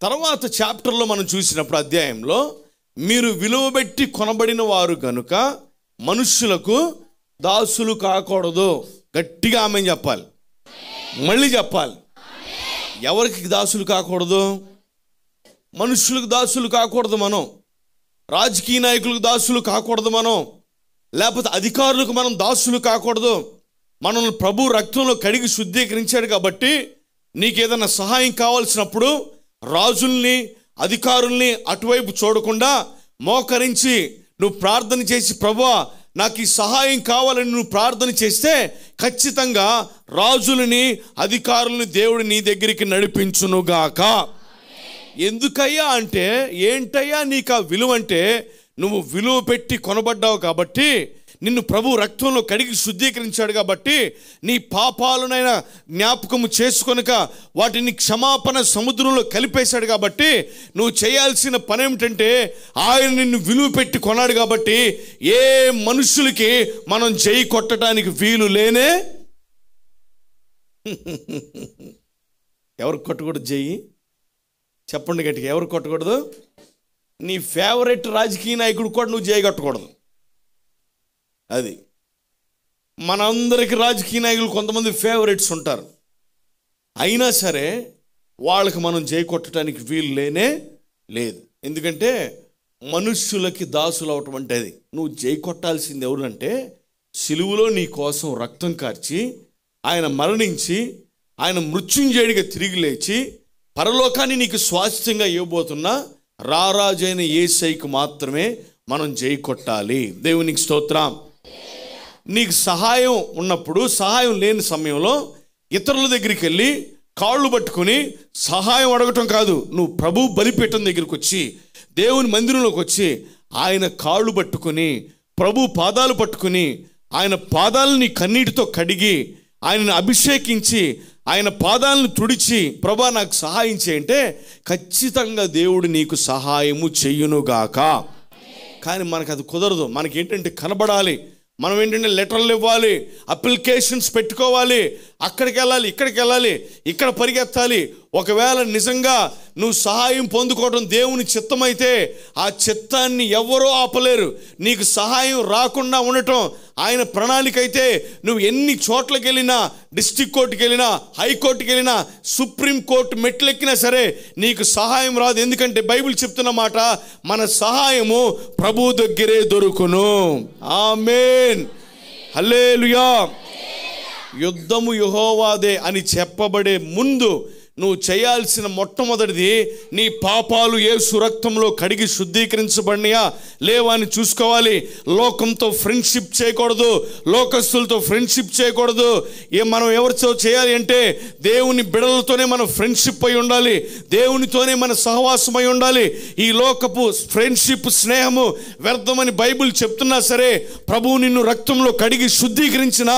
తర్వాత చాప్టర్లో మనం చూసినప్పుడు, అధ్యాయంలో, మీరు విలువబెట్టి కొనబడిన వారు గనుక మనుష్యులకు దాసులు కాకూడదు. గట్టిగా ఆమేన్ చెప్పాలి. మళ్ళీ చెప్పాలి. ఎవరికి దాసులు కాకూడదు? మనుష్యులకు దాసులు కాకూడదు. మనం రాజకీయ నాయకులకు దాసులు కాకూడదు. మనం లేకపోతే అధికారులకు మనం దాసులు కాకూడదు. మనల్ని ప్రభు రక్తంలో కడిగి శుద్ధీకరించాడు కాబట్టి నీకేదైనా సహాయం కావాల్సినప్పుడు రాజుల్ని, అధికారుల్ని అటువైపు చూడకుండా మోకరించి నువ్వు ప్రార్థన చేసి, ప్రభువా నాకు ఈ సహాయం కావాలని నువ్వు ప్రార్థన చేస్తే ఖచ్చితంగా రాజులని, అధికారులని దేవుడు నీ దగ్గరికి నడిపించునుగాక. ఎందుకయ్యా అంటే, ఏంటయ్యా నీకు ఆ విలువ అంటే, నువ్వు విలువ పెట్టి కొనబడ్డావు కాబట్టి, నిన్ను ప్రభు రక్తంలో కడిగి శుద్ధీకరించాడు కాబట్టి, నీ పాపాలనైనా జ్ఞాపకము చేసుకొనక వాటిని క్షమాపణ సముద్రంలో కలిపేశాడు కాబట్టి, నువ్వు చేయాల్సిన పని ఏమిటంటే, ఆయన నిన్ను విలువ పెట్టి కొన్నాడు కాబట్టి ఏ మనుషులకి మనం జై కొట్టడానికి వీలు లేనే. ఎవరు కొట్టకూడదు జై? చెప్పండి గట్టిగా. ఎవరు కొట్టకూడదు? నీ ఫేవరెట్ రాజకీయ నాయకుడు కూడా నువ్వు చేయగట్టకూడదు. అది మనందరికి రాజకీయ నాయకులు కొంతమంది ఫేవరెట్స్ ఉంటారు. అయినా సరే వాళ్ళకి మనం జై కొట్టడానికి వీలు లేనే లేదు. ఎందుకంటే మనుష్యులకి దాసులు అవటం అంటే అది. నువ్వు జై కొట్టాల్సింది ఎవరంటే, సిలువలో నీ కోసం రక్తం కార్చి, ఆయన మరణించి, ఆయన మృత్యుంజయుడిగా తిరిగి లేచి పరలోకాన్ని నీకు స్వాస్థ్యంగా ఇవ్వబోతున్నా రారాజైన యేసయ్యకు మాత్రమే మనం జై కొట్టాలి. దేవునికి స్తోత్రం. నీకు సహాయం ఉన్నప్పుడు, సహాయం లేని సమయంలో ఇతరుల దగ్గరికి వెళ్ళి కాళ్ళు పట్టుకుని సహాయం అడగటం కాదు. నువ్వు ప్రభు బలిపీఠం దగ్గరికి వచ్చి, దేవుని మందిరంలోకి వచ్చి ఆయన కాళ్ళు పట్టుకుని, ప్రభు పాదాలు పట్టుకుని, ఆయన పాదాలని కన్నీటితో కడిగి ఆయనను అభిషేకించి ఆయన పాదాలను తుడిచి ప్రభా నాకు సహాయం చేయంటే ఖచ్చితంగా దేవుడు నీకు సహాయము చెయ్యునుగాక. కానీ మనకు అది కుదరదు. మనకేంటంటే కనబడాలి, మనం ఏంటంటే లెటర్లు ఇవ్వాలి, అప్లికేషన్స్ పెట్టుకోవాలి, అక్కడికి వెళ్ళాలి, ఇక్కడికి వెళ్ళాలి, ఇక్కడ పరిగెత్తాలి. ఒకవేళ నిజంగా నువ్వు సహాయం పొందుకోవడం దేవుని చిత్తమైతే ఆ చిత్తాన్ని ఎవరూ ఆపలేరు. నీకు సహాయం రాకుండా ఉండటం ఆయన ప్రణాళిక అయితే నువ్వు ఎన్ని చోట్లకి వెళ్ళినా, డిస్ట్రిక్ట్ కోర్టుకి వెళ్ళినా, హైకోర్టుకి వెళ్ళినా, సుప్రీంకోర్టు మెట్లెక్కినా సరే నీకు సహాయం రాదు. ఎందుకంటే బైబిల్ చెప్తున్న మాట, మన సహాయము ప్రభు దగ్గరే దొరుకును. ఆమేన్, హల్లెలూయా. యుద్ధము యెహోవాదే అని చెప్పబడే ముందు నువ్వు చేయాల్సిన మొట్టమొదటిది నీ పాపాలు యేసు రక్తంలో కడిగి శుద్ధీకరించబడినయా లేవా అని చూసుకోవాలి. లోకంతో ఫ్రెండ్షిప్ చేయకూడదు, లోకస్తులతో ఫ్రెండ్షిప్ చేయకూడదు. మనం ఎవరితో చేయాలి అంటే దేవుని బిడలతోనే మనం ఫ్రెండ్షిప్ అయి ఉండాలి, దేవునితోనే మన సహవాసం అయి ఉండాలి. ఈ లోకపు ఫ్రెండ్షిప్ స్నేహము వ్యర్థమని బైబిల్ చెప్తున్నా సరే, ప్రభువు నిన్ను రక్తంలో కడిగి శుద్ధీకరించిన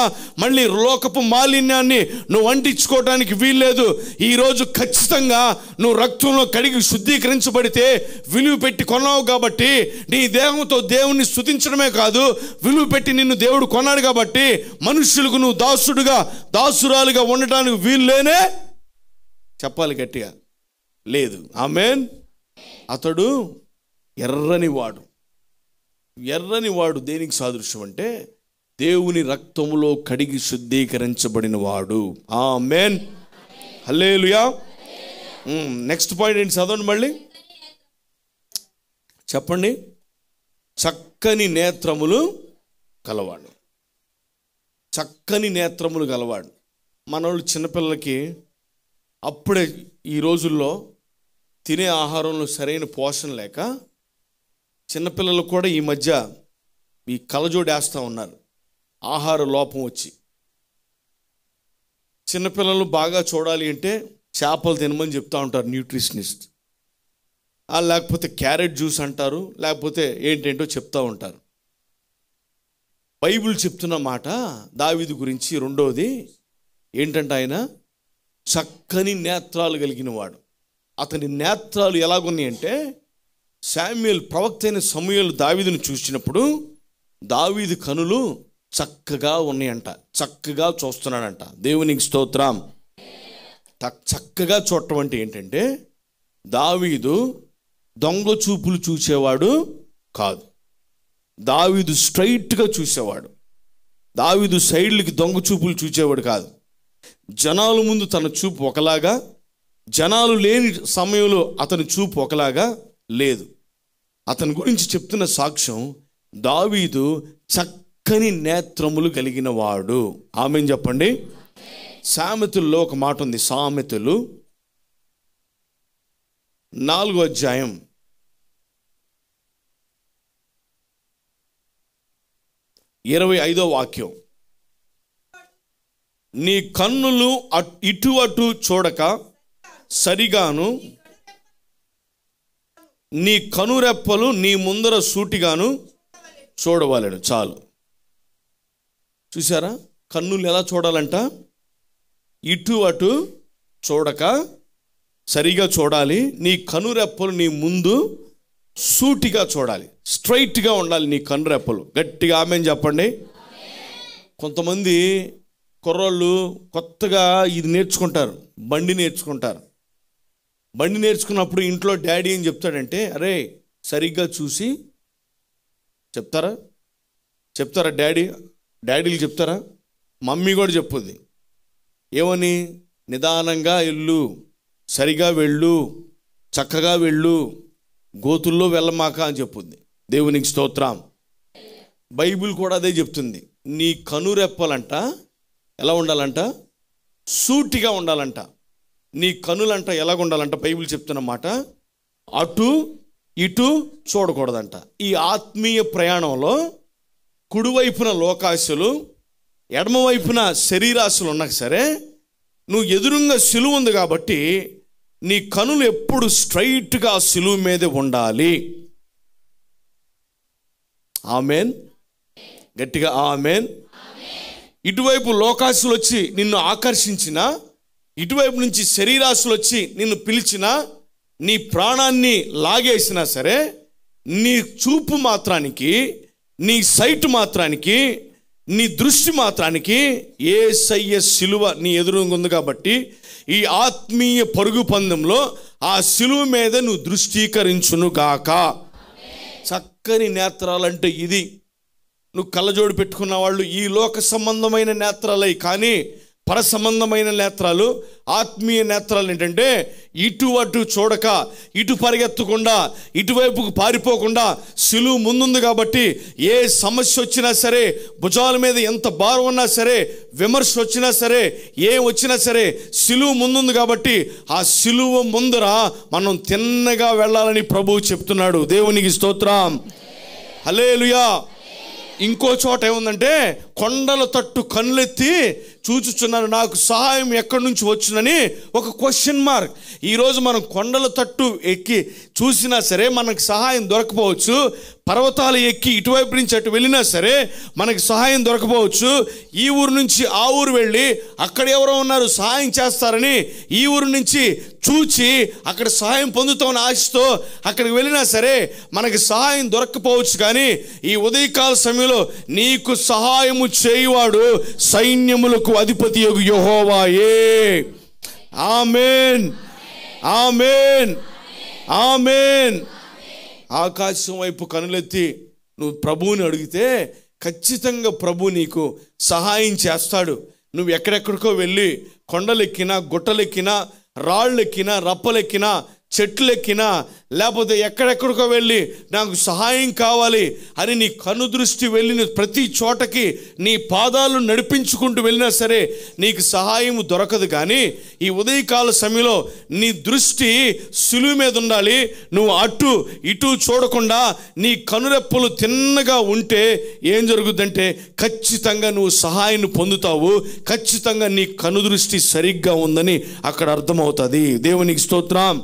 మళ్ళీ లోకపు మాలిన్యాన్ని నువ్వు అంటించుకోవడానికి వీల్లేదు. ఈరోజు ఖచ్చితంగా నువ్వు రక్తంలో కడిగి శుద్ధీకరించబడితే, విలువ పెట్టి కొన్నావు కాబట్టి నీ దేహంతో దేవుణ్ణి స్తుతించడమే కాదు, విలువ పెట్టి నిన్ను దేవుడు కొన్నాడు కాబట్టి మనుషులకు నువ్వు దాసుడుగా దాసురాలుగా ఉండటానికి వీల్లేనే చెప్పాలి గట్టిగా, లేదు. ఆమేన్. అతడు ఎర్రనివాడు. ఎర్రనివాడు దేనికి సాదృశ్యం అంటే దేవుని రక్తములో కడిగి శుద్ధీకరించబడిన వాడు. ఆమేన్, హల్లెలూయా. నెక్స్ట్ పాయింట్ ఏంటి? చదవండి మళ్ళీ, చెప్పండి. చక్కని నేత్రములు గలవాడు. చక్కని నేత్రములు గలవాడు. మనోళ్ళు చిన్నపిల్లలకి అప్పుడే ఈ రోజుల్లో తినే ఆహారంలో సరైన పోషణ లేక చిన్నపిల్లలు కూడా ఈ మధ్య ఈ కళ్ళజోడు వేస్తూ ఉన్నారు, ఆహార లోపం వచ్చి. చిన్నపిల్లలు బాగా చూడాలి అంటే చేపలు తినమని చెప్తూ ఉంటారు న్యూట్రిషనిస్ట్, లేకపోతే క్యారెట్ జ్యూస్ అంటారు, లేకపోతే ఏంటేంటో చెప్తూ ఉంటారు. బైబిల్ చెప్తున్న మాట దావీదు గురించి రెండోది ఏంటంటే ఆయన చక్కని నేత్రాలు కలిగిన వాడు. అతని నేత్రాలు ఎలాగున్నాయంటే, శామ్యూయేల్ ప్రవక్త అయిన సమూయేలు దావీదును చూసినప్పుడు దావీదు కనులు చక్కగా ఉన్నాయంట, చక్కగా చూస్తున్నాడంట. దేవునికి స్తోత్రం. చక్కగా చూడటం అంటే ఏంటంటే, దావీదు దొంగ చూపులు చూసేవాడు కాదు, దావీదు స్ట్రైట్గా చూసేవాడు. దావీదు సైడ్లకి దొంగ చూపులు చూసేవాడు కాదు. జనాల ముందు తన చూపు ఒకలాగా, జనాలు లేని సమయంలో అతని చూపు ఒకలాగా లేదు. అతని గురించి చెప్తున్న సాక్ష్యం, దావీదు చక్కని నేత్రములు కలిగిన వాడు. ఆమేన్ చెప్పండి. సామెతల్లో ఒక మాట ఉంది, సామెతలు 4వ అధ్యాయం 25వ వాక్యం. నీ కన్నులు ఇటు అటు చూడక సరిగాను, నీ కనురెప్పలు నీ ముందర సూటిగాను చూడవాలను. చాలు. చూసారా, కన్నులు ఎలా చూడాలంట? ఇటు అటు చూడక సరిగా చూడాలి. నీ కనురెప్పలు నీ ముందు సూటిగా చూడాలి, స్ట్రైట్గా ఉండాలి నీ కనురెప్పలు. గట్టిగా ఆమేన్ చెప్పండి. కొంతమంది కుర్రోళ్ళు కొత్తగా ఇది నేర్చుకుంటారు, బండి నేర్చుకుంటారు. బండి నేర్చుకున్నప్పుడు ఇంట్లో డాడీ ఏం చెప్తాడంటే, అరే సరిగ్గా చూసి చెప్తారా డాడీలు చెప్తారా? మమ్మీ కూడా చెప్పుద్ది. ఏమని? నిదానంగా వెళ్ళు, సరిగా వెళ్ళు, చక్కగా వెళ్ళు, గోతుల్లో వెళ్ళమాక అని చెప్పుద్ది. దేవునికి స్తోత్రం. బైబిల్ కూడా అదే చెప్తుంది. నీ కనురెప్పలంట ఎలా ఉండాలంట? సూటిగా ఉండాలంట. నీ కనులంట ఎలాగ ఉండాలంట? బైబిల్ చెప్తున్న మాట, అటు ఇటు చూడకూడదంట. ఈ ఆత్మీయ ప్రయాణంలో కుడివైపున లోకాశలు, ఎడమవైపున శరీరాశలు ఉన్నా సరే, నువ్వు ఎదురుగా సిలువ ఉంది కాబట్టి నీ కనులు ఎప్పుడు స్ట్రైట్గా సిలువ మీదే ఉండాలి. ఆమేన్. గట్టిగా ఆమేన్. ఇటువైపు లోకాసులు వచ్చి నిన్ను ఆకర్షించిన, ఇటువైపు నుంచి శరీరాసులు వచ్చి నిన్ను పిలిచిన, నీ ప్రాణాన్ని లాగేసినా సరే, నీ చూపు మాత్రానికి, నీ సైట్ మాత్రానికి, నీ దృష్టి మాత్రానికి యేసయ్య సిలువ నీ ఎదురుగా ఉంది కాబట్టి ఈ ఆత్మీయ పరుగు పందెంలో ఆ సిలువ మీద నువ్వు దృష్టీకరించును గాక. చక్కని నేత్రాలంటే ఇది. నువ్వు కళ్ళజోడు పెట్టుకున్న వాళ్ళు ఈ లోక సంబంధమైన నేత్రాలై, కానీ పర సంబంధమైన నేత్రాలు, ఆత్మీయ నేత్రాలు ఏంటంటే ఇటు అటు చూడక, ఇటు పరిగెత్తకుండా, ఇటువైపుకు పారిపోకుండా సిలువ ముందుంది కాబట్టి ఏ సమస్య వచ్చినా సరే, భుజాల మీద ఎంత భారం ఉన్నా సరే, విమర్శ వచ్చినా సరే, ఏం వచ్చినా సరే, సిలువ ముందుంది కాబట్టి ఆ సిలువ ముందర మనం తిన్నగా వెళ్ళాలని ప్రభువు చెప్తున్నాడు. దేవునికి స్తోత్రం, హల్లెలూయా. ఇంకో చోట ఏముందంటే, కొండల తట్టు కన్నులెత్తి చూచుచున్నాను, నాకు సహాయం ఎక్కడి నుంచి వచ్చునని ఒక క్వశ్చన్ మార్క్. ఈరోజు మనం కొండల తట్టు ఎక్కి చూసినా సరే మనకు సహాయం దొరకపోవచ్చు. పర్వతాలు ఎక్కి ఇటువైపు నుంచి అటు వెళ్ళినా సరే మనకి సహాయం దొరకపోవచ్చు. ఈ ఊరు నుంచి ఆ ఊరు వెళ్ళి అక్కడ ఎవరో ఉన్నారు సహాయం చేస్తారని ఈ ఊరు నుంచి చూచి అక్కడ సహాయం పొందుతామని ఆశతో అక్కడికి వెళ్ళినా సరే మనకి సహాయం దొరకపోవచ్చు. కానీ ఈ ఉదయకాల సమయంలో నీకు సహాయము చేయువాడు సైన్యములకు అధిపతి యెహోవాయే. ఆమేన్, ఆమేన్, ఆమేన్. ఆకాశం వైపు కనులెత్తి నువ్వు ప్రభువుని అడిగితే ఖచ్చితంగా ప్రభు నీకు సహాయం చేస్తాడు. నువ్వు ఎక్కడెక్కడికో వెళ్ళి కొండలెక్కినా, గుట్టలెక్కినా, రాళ్ళెక్కినా, రప్పలెక్కినా, చెట్లెక్కినా, లేకపోతే ఎక్కడెక్కడికో వెళ్ళి నాకు సహాయం కావాలి అని నీ కను దృష్టి వెళ్ళిన ప్రతి చోటకి నీ పాదాలు నడిపించుకుంటూ వెళ్ళినా సరే నీకు సహాయం దొరకదు. కానీ ఈ ఉదయకాల సమయంలో నీ దృష్టి సిలువ మీద ఉండాలి. నువ్వు అటు ఇటు చూడకుండా నీ కనురెప్పలు తిన్నగా ఉంటే ఏం జరుగుద్దంటే ఖచ్చితంగా నువ్వు సహాయాన్ని పొందుతావు. ఖచ్చితంగా నీ కను దృష్టి సరిగ్గా ఉందని అక్కడ అర్థమవుతుంది. దేవునికి స్తోత్రం.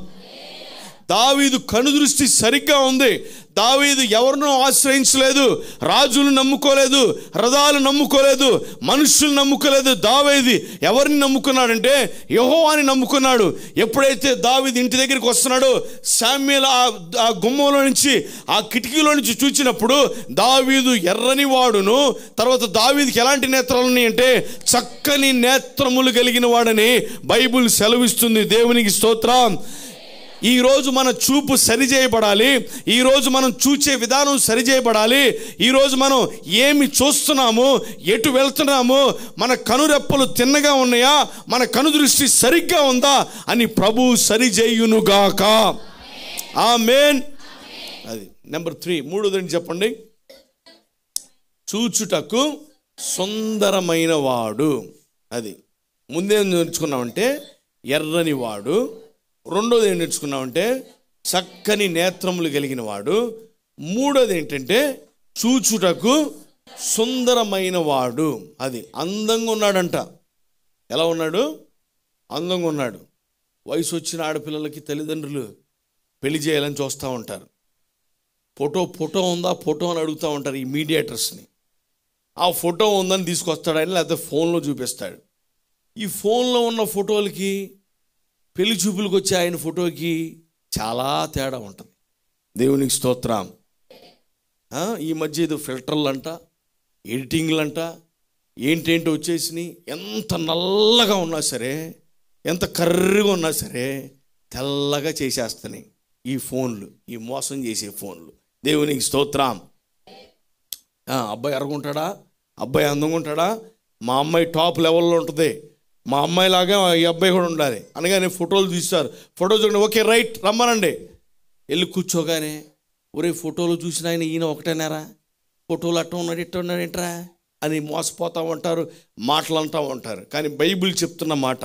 దావీదు కనుదృష్టి సరిగ్గా ఉంది. దావీదు ఎవరినో ఆశ్రయించలేదు, రాజులు నమ్ముకోలేదు, రథాలు నమ్ముకోలేదు, మనుషులు నమ్ముకోలేదు. దావీదు ఎవరిని నమ్ముకున్నాడంటే యెహోవాని నమ్ముకున్నాడు. ఎప్పుడైతే దావీదు ఇంటి దగ్గరికి వస్తున్నాడో శామ్యూయేలు ఆ గుమ్మంలో నుంచి, ఆ కిటికీలో నుంచి చూచినప్పుడు దావీదు ఎర్రని వాడును, తర్వాత దావీదుకి ఎలాంటి నేత్రాలు ఉన్నాయి అంటే చక్కని నేత్రములు కలిగిన వాడని బైబిల్ సెలవిస్తుంది. దేవునికి స్తోత్రం. ఈరోజు మన చూపు సరిచేయబడాలి. ఈరోజు మనం చూచే విధానం సరిచేయబడాలి. ఈరోజు మనం ఏమి చూస్తున్నాము, ఎటు వెళ్తున్నాము, మన కనురెప్పలు తిన్నగా ఉన్నాయా, మన కనుదృష్టి సరిగ్గా ఉందా అని ప్రభువు సరిచేయునుగాక. ఆమేన్. అది నెంబర్ 3. మూడోదని చెప్పండి. చూచుటకు సుందరమైన వాడు. అది ముందేం నేర్చుకున్నామంటే ఎర్రని వాడు. రెండోది ఏం నేర్చుకున్నామంటే చక్కని నేత్రములు కలిగిన వాడు. మూడోది ఏంటంటే చూచుటకు సుందరమైన వాడు. అది అందంగా ఉన్నాడంట. ఎలా ఉన్నాడు? అందంగా ఉన్నాడు. వయసు వచ్చిన ఆడపిల్లలకి తల్లిదండ్రులు పెళ్లి చేయాలని చూస్తూ ఉంటారు. ఫోటో ఉందా ఫోటో అని అడుగుతూ ఉంటారు ఈ మీడియేటర్స్ని. ఆ ఫోటో ఉందని తీసుకొస్తాడని, లేకపోతే ఫోన్లో చూపిస్తాడు. ఈ ఫోన్లో ఉన్న ఫోటోలకి పెళ్లి చూపులకు వచ్చే ఆయన ఫోటోకి చాలా తేడా ఉంటుంది. దేవునికి స్తోత్రం. ఈ మధ్య ఏదో ఫిల్టర్లు అంట, ఎడిటింగ్లు అంట, ఏంటేంటో వచ్చేసినాయి. ఎంత నల్లగా ఉన్నా సరే, ఎంత కర్రగా ఉన్నా సరే తెల్లగా చేసేస్తున్నాయి ఈ ఫోన్లు, ఈ మోసం చేసే ఫోన్లు. దేవునికి స్తోత్రం. అబ్బాయి ఎర్రగుంటాడా, అబ్బాయి అందంగా ఉంటాడా, మా అమ్మాయి టాప్ లెవెల్లో ఉంటుంది, మా అమ్మాయిలాగా ఈ అబ్బాయి కూడా ఉండాలి అనగానే ఫోటోలు తీస్తారు. ఫోటో చూడండి, ఓకే రైట్ రమ్మనండి. వెళ్ళి కూర్చోగానే ఒరే ఫోటోలు చూసిన ఆయన ఈయన ఒకటేనారా, ఫోటోలు అట్ట ఉన్నాడు ఇట్ట ఉన్నాడు ఏంట్రా అని మోసపోతూ ఉంటారు, మాటలు అంటూ ఉంటారు. కానీ బైబిల్ చెప్తున్న మాట,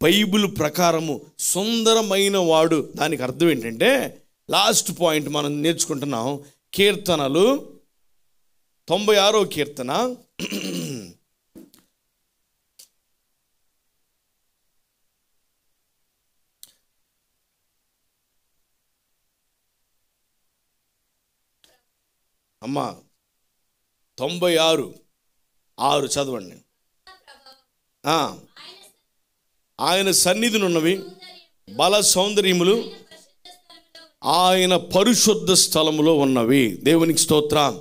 బైబిల్ ప్రకారము సుందరమైన వాడు దానికి అర్థం ఏంటంటే లాస్ట్ పాయింట్ మనం నేర్చుకుంటున్నాం. కీర్తనలు 96వ కీర్తన 96:6 చదవండి. ఆయన సన్నిధినున్నవి బల సౌందర్యములు ఆయన పరిశుద్ధ స్థలములో ఉన్నవి. దేవునికి స్తోత్రం.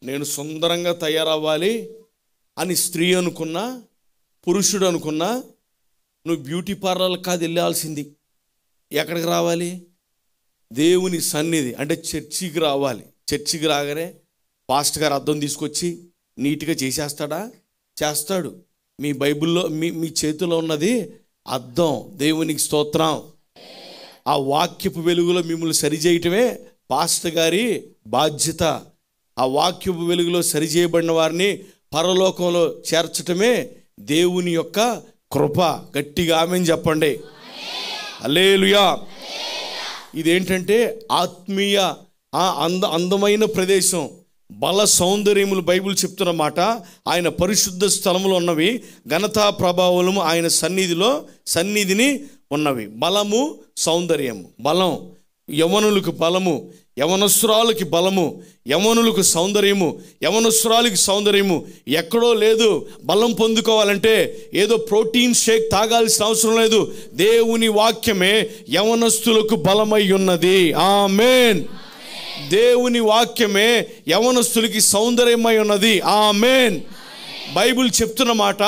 నేను సుందరంగా తయారవ్వాలి అని స్త్రీ అనుకున్నా, పురుషుడు అనుకున్నా, నువ్వు బ్యూటీ పార్లర్ కాదు వెళ్ళాల్సింది. ఎక్కడికి రావాలి? దేవుని సన్నిధి అంటే చర్చికి రావాలి. చర్చికి రాగానే పాస్టర్ గారు అద్దం తీసుకొచ్చి నీట్గా చేసేస్తాడా? చేస్తాడు. మీ బైబిల్లో మీ చేతిలో ఉన్నది అద్దం. దేవునికి స్తోత్రం. ఆ వాక్యపు వెలుగులో మిమ్మల్ని సరిచేయటమే పాస్టర్ గారి బాధ్యత. ఆ వాక్యపు వెలుగులో సరిచేయబడిన వారిని పరలోకంలో చేర్చటమే దేవుని యొక్క కృప. గట్టిగా ఆమేన్ చెప్పండి. హల్లెలూయా. ఇదేంటంటే ఆత్మీయ అందమైన ప్రదేశం. బల సౌందర్యములు బైబిల్ చెప్తున్న మాట. ఆయన పరిశుద్ధ స్థలములో ఉన్నవి, ఘనతా ప్రభావములు ఆయన సన్నిధిని ఉన్నవి. బలము, సౌందర్యము. బలం యవనులకు బలము, యవనస్తురాలకి బలము, యవనులకు సౌందర్యము, యవనస్తురాలకి సౌందర్యము. ఎక్కడో లేదు. బలం పొందుకోవాలంటే ఏదో ప్రోటీన్ షేక్ తాగాల్సిన అవసరం లేదు. దేవుని వాక్యమే యవనస్తులకు బలమై ఉన్నది. ఆమేన్. దేవుని వాక్యమే యవనస్తులకి సౌందర్యమై ఉన్నది. ఆమేన్. బైబిల్ చెప్తున్న మాట,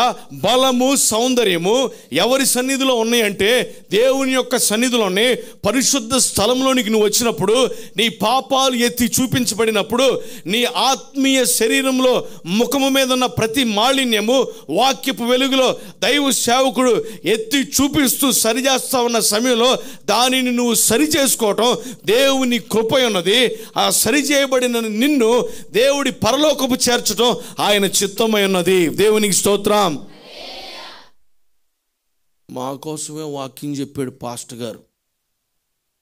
బలము సౌందర్యము ఎవరి సన్నిధిలో ఉన్నాయంటే దేవుని యొక్క సన్నిధిలోనే. పరిశుద్ధ స్థలంలోనికి నువ్వు వచ్చినప్పుడు, నీ పాపాలు ఎత్తి చూపించబడినప్పుడు, నీ ఆత్మీయ శరీరంలో ముఖము మీద ఉన్న ప్రతి మాలిన్యము వాక్యపు వెలుగులో దైవ సేవకుడు ఎత్తి చూపిస్తూ సరిచేస్తా ఉన్న సమయంలో దానిని నువ్వు సరి చేసుకోవటం దేవుని కృప ఉన్నది. ఆ సరిచేయబడిన నిన్ను దేవుడి పరలోకపు చేర్చడం ఆయన చిత్తమై ఉన్నది. దేవునికి స్తోత్రం. మా కోసమే వాకింగ్ చెప్పాడు పాస్టర్ గారు.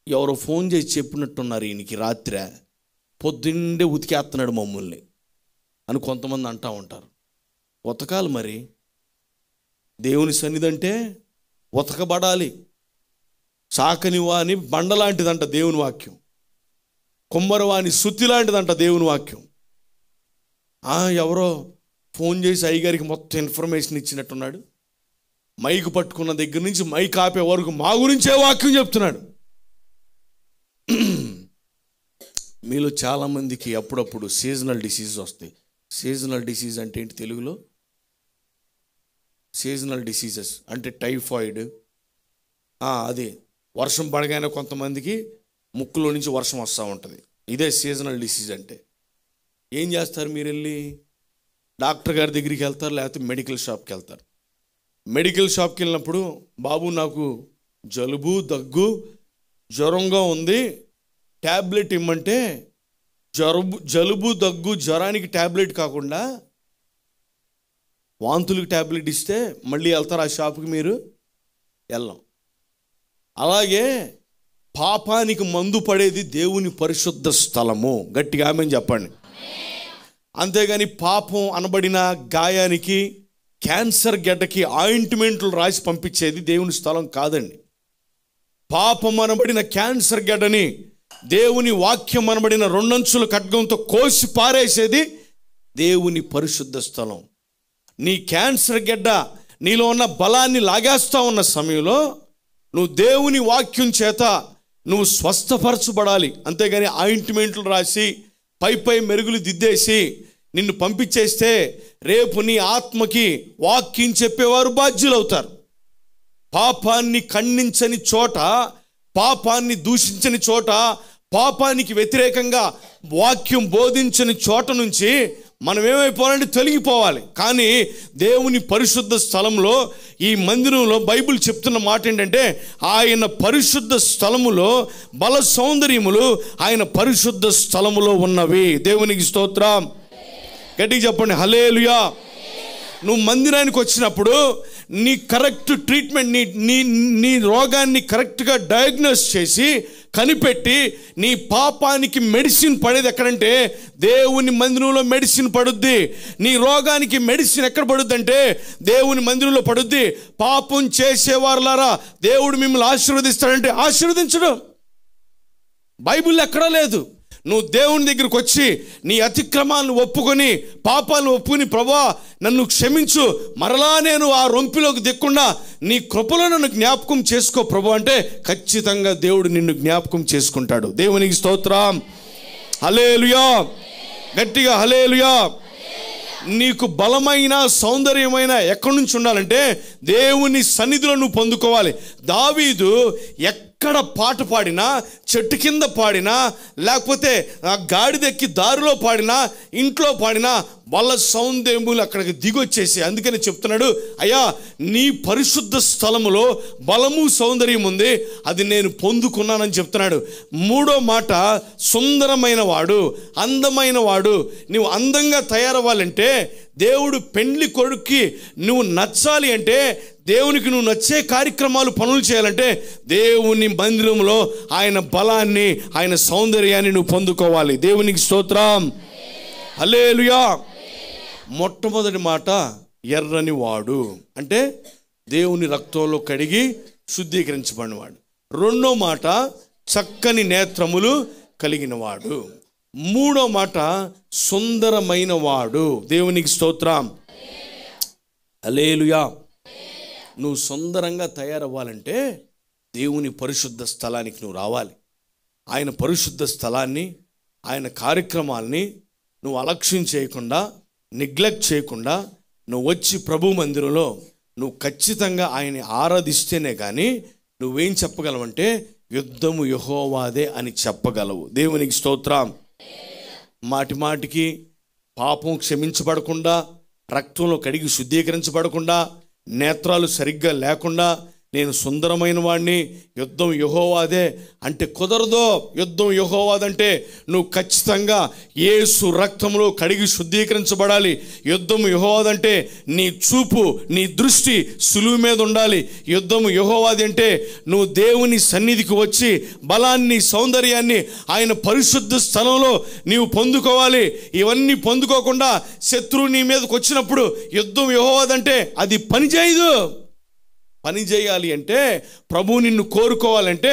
ఎవరో ఫోన్ చేసి చెప్పినట్టున్నారు ఈయనకి రాత్రి. పొద్దున్నే ఉతికేస్తున్నాడు మమ్మల్ని అని కొంతమంది అంటూ ఉంటారు. ఉతకాలి మరి. దేవుని సన్నిధి అంటే ఉతకబడాలి. చాకనివాని బండ లాంటిదంట దేవుని వాక్యం. కుమ్మరవాని సుత్తి లాంటిదంట దేవుని వాక్యం. ఎవరో ఫోన్ చేసి అయ్యగారికి మొత్తం ఇన్ఫర్మేషన్ ఇచ్చినట్టున్నాడు. మైకు పట్టుకున్న దగ్గర నుంచి మైక్ ఆపే వరకు మా గురించే వాక్యం చెప్తున్నాడు. మీలో చాలామందికి అప్పుడప్పుడు సీజనల్ డిసీజ్ వస్తాయి. సీజనల్ డిసీజ్ అంటే ఏంటి తెలుగులో? సీజనల్ డిసీజెస్ అంటే టైఫాయిడ్. అదే వర్షం పడగానే కొంతమందికి ముక్కులో నుంచి వర్షం వస్తూ ఉంటుంది. ఇదే సీజనల్ డిసీజ్ అంటే. ఏం చేస్తారు? మీరు వెళ్ళి డాక్టర్ గారి దగ్గరికి వెళ్తారు, లేకపోతే మెడికల్ షాప్కి వెళ్తారు. మెడికల్ షాప్కి వెళ్ళినప్పుడు, బాబు నాకు జలుబు దగ్గు జ్వరంగా ఉంది, ట్యాబ్లెట్ ఇమ్మంటే జలుబు దగ్గు జ్వరానికి ట్యాబ్లెట్ కాకుండా వాంతులకు ట్యాబ్లెట్ ఇస్తే మళ్ళీ వెళ్తారు ఆ షాప్కి? మీరు వెళ్ళం. అలాగే పాపానికి మందు పడేది దేవుని పరిశుద్ధ స్థలము. గట్టిగా ఆమేన్ చెప్పండి. అంతేగాని పాపం అనబడిన గాయానికి, క్యాన్సర్ గడ్డకి ఆయింట్మెంట్లు రాసి పంపించేది దేవుని స్థలం కాదండి. పాపం అనబడిన క్యాన్సర్ గడ్డని దేవుని వాక్యం అనబడిన రెండంచుల ఖడ్గంతో కోసి పారేసేది దేవుని పరిశుద్ధ స్థలం. నీ క్యాన్సర్ గడ్డ నీలో ఉన్న బలాన్ని లాగేస్తా ఉన్న సమయంలో నువ్వు దేవుని వాక్యం చేత నువ్వు స్వస్థపరచబడాలి. అంతేగాని ఆయింట్మెంట్లు రాసి పై మెరుగులు దిద్దేసి నిన్ను పంపించేస్తే రేపు నీ ఆత్మకి వాక్యం చెప్పేవారు బాధ్యులవుతారు. పాపాన్ని ఖండించని చోట, పాపాన్ని దూషించని చోట, పాపానికి వ్యతిరేకంగా వాక్యం బోధించని చోట నుంచి మనం ఏమైపోవాలంటే తొలగిపోవాలి. కానీ దేవుని పరిశుద్ధ స్థలంలో, ఈ మందిరంలో బైబిల్ చెప్తున్న మాట ఏంటంటే ఆయన పరిశుద్ధ స్థలములో బల సౌందర్యములు ఆయన పరిశుద్ధ స్థలములో ఉన్నవి. దేవునికి స్తోత్రం. గట్టిగా చెప్పండి హల్లెలూయా. నువ్వు మందిరానికి వచ్చినప్పుడు నీ కరెక్ట్ ట్రీట్మెంట్, నీ రోగాన్ని కరెక్ట్గా డయాగ్నోస్ చేసి కనిపెట్టి, నీ పాపానికి మెడిసిన్ పడేది ఎక్కడంటే దేవుని మందిరంలో మెడిసిన్ పడుద్ది. నీ రోగానికి మెడిసిన్ ఎక్కడ పడుద్ది అంటే దేవుని మందిరంలో పడుద్ది. పాపం చేసేవారులారా దేవుడు మిమ్మల్ని ఆశీర్వదిస్తాడంటే ఆశీర్వదించడం బైబిల్ ఎక్కడా లేదు. నువ్వు దేవుని దగ్గరికి వచ్చి నీ అతిక్రమాలను ఒప్పుకొని, పాపాలను ఒప్పుకొని, ప్రభువా నన్ను క్షమించు, మరలా నేను ఆ రొంపిలోకి దిక్కుండా నీ కృపలో నన్ను జ్ఞాపకం చేసుకో ప్రభు అంటే ఖచ్చితంగా దేవుడు నిన్ను జ్ఞాపకం చేసుకుంటాడు. దేవునికి స్తోత్రం. హల్లెలూయా. గట్టిగా హల్లెలూయా. నీకు బలమైన సౌందర్యమైన ఎక్కడి నుంచి ఉండాలంటే దేవుని సన్నిధిలో నువ్వు పొందుకోవాలి. దావీదు ఎక్కడ పాట పాడినా, చెట్టు కింద పాడినా, లేకపోతే గాడిదెక్కి దారిలో పాడినా, ఇంట్లో పాడినా వాళ్ళ సౌందర్యములు అక్కడికి దిగొచ్చేసి, అందుకని చెప్తున్నాడు, అయ్యా నీ పరిశుద్ధ స్థలములో బలము సౌందర్యం ఉంది, అది నేను పొందుకున్నానని చెప్తున్నాడు. మూడో మాట, సుందరమైన వాడు, అందమైన వాడు. నువ్వు అందంగా తయారవ్వాలంటే, దేవుడు పెండ్లి కొడుక్కి నువ్వు నచ్చాలి అంటే, దేవునికి నువ్వు నచ్చే కార్యక్రమాలు పనులు చేయాలంటే దేవుని మందిరంలో ఆయన బలాన్ని, ఆయన సౌందర్యాన్ని నువ్వు పొందుకోవాలి. దేవునికి స్తోత్రం. హల్లెలూయా. మొట్టమొదటి మాట ఎర్రని వాడు అంటే దేవుని రక్తంలో కడిగి శుద్ధీకరించబడినవాడు. రెండో మాట చక్కని నేత్రములు కలిగిన వాడు. మూడో మాట సుందరమైన వాడు. దేవునికి స్తోత్రం. హల్లెలూయా. నువ్వు సుందరంగా తయారవ్వాలంటే దేవుని పరిశుద్ధ స్థలానికి నువ్వు రావాలి. ఆయన పరిశుద్ధ స్థలాన్ని, ఆయన కార్యక్రమాల్ని నువ్వు అలక్ష్యం చేయకుండా, నెగ్లెక్ట్ చేయకుండా నువ్వు వచ్చి ప్రభు మందిరంలో నువ్వు ఖచ్చితంగా ఆయన్ని ఆరాధిస్తేనే కానీ నువ్వేం చెప్పగలవంటే యుద్ధము యెహోవాదే అని చెప్పగలవు. దేవునికి స్తోత్రం. మాటి మాటికి పాపం క్షమించబడకుండా, రక్తంలో కడిగి శుద్ధీకరించబడకుండా, నేత్రాలు సరిగ్గా లేకుండా నేను సుందరమైన వాడిని, యుద్ధం యెహోవాదే అంటే కుదరదు. యుద్ధం యెహోవాదంటే నువ్వు ఖచ్చితంగా యేసు రక్తంలో కడిగి శుద్ధీకరించబడాలి. యుద్ధం యెహోవాదంటే నీ చూపు, నీ దృష్టి సులువు మీద ఉండాలి. యుద్ధం యెహోవాది అంటే నువ్వు దేవుని సన్నిధికి వచ్చి బలాన్ని, సౌందర్యాన్ని ఆయన పరిశుద్ధ స్థలంలో నీవు పొందుకోవాలి. ఇవన్నీ పొందుకోకుండా శత్రువు నీ మీదకి వచ్చినప్పుడు యుద్ధం యెహోవాదంటే అది పనిచేయదు. పని చేయాలి అంటే, ప్రభు నిన్ను కోరుకోవాలంటే,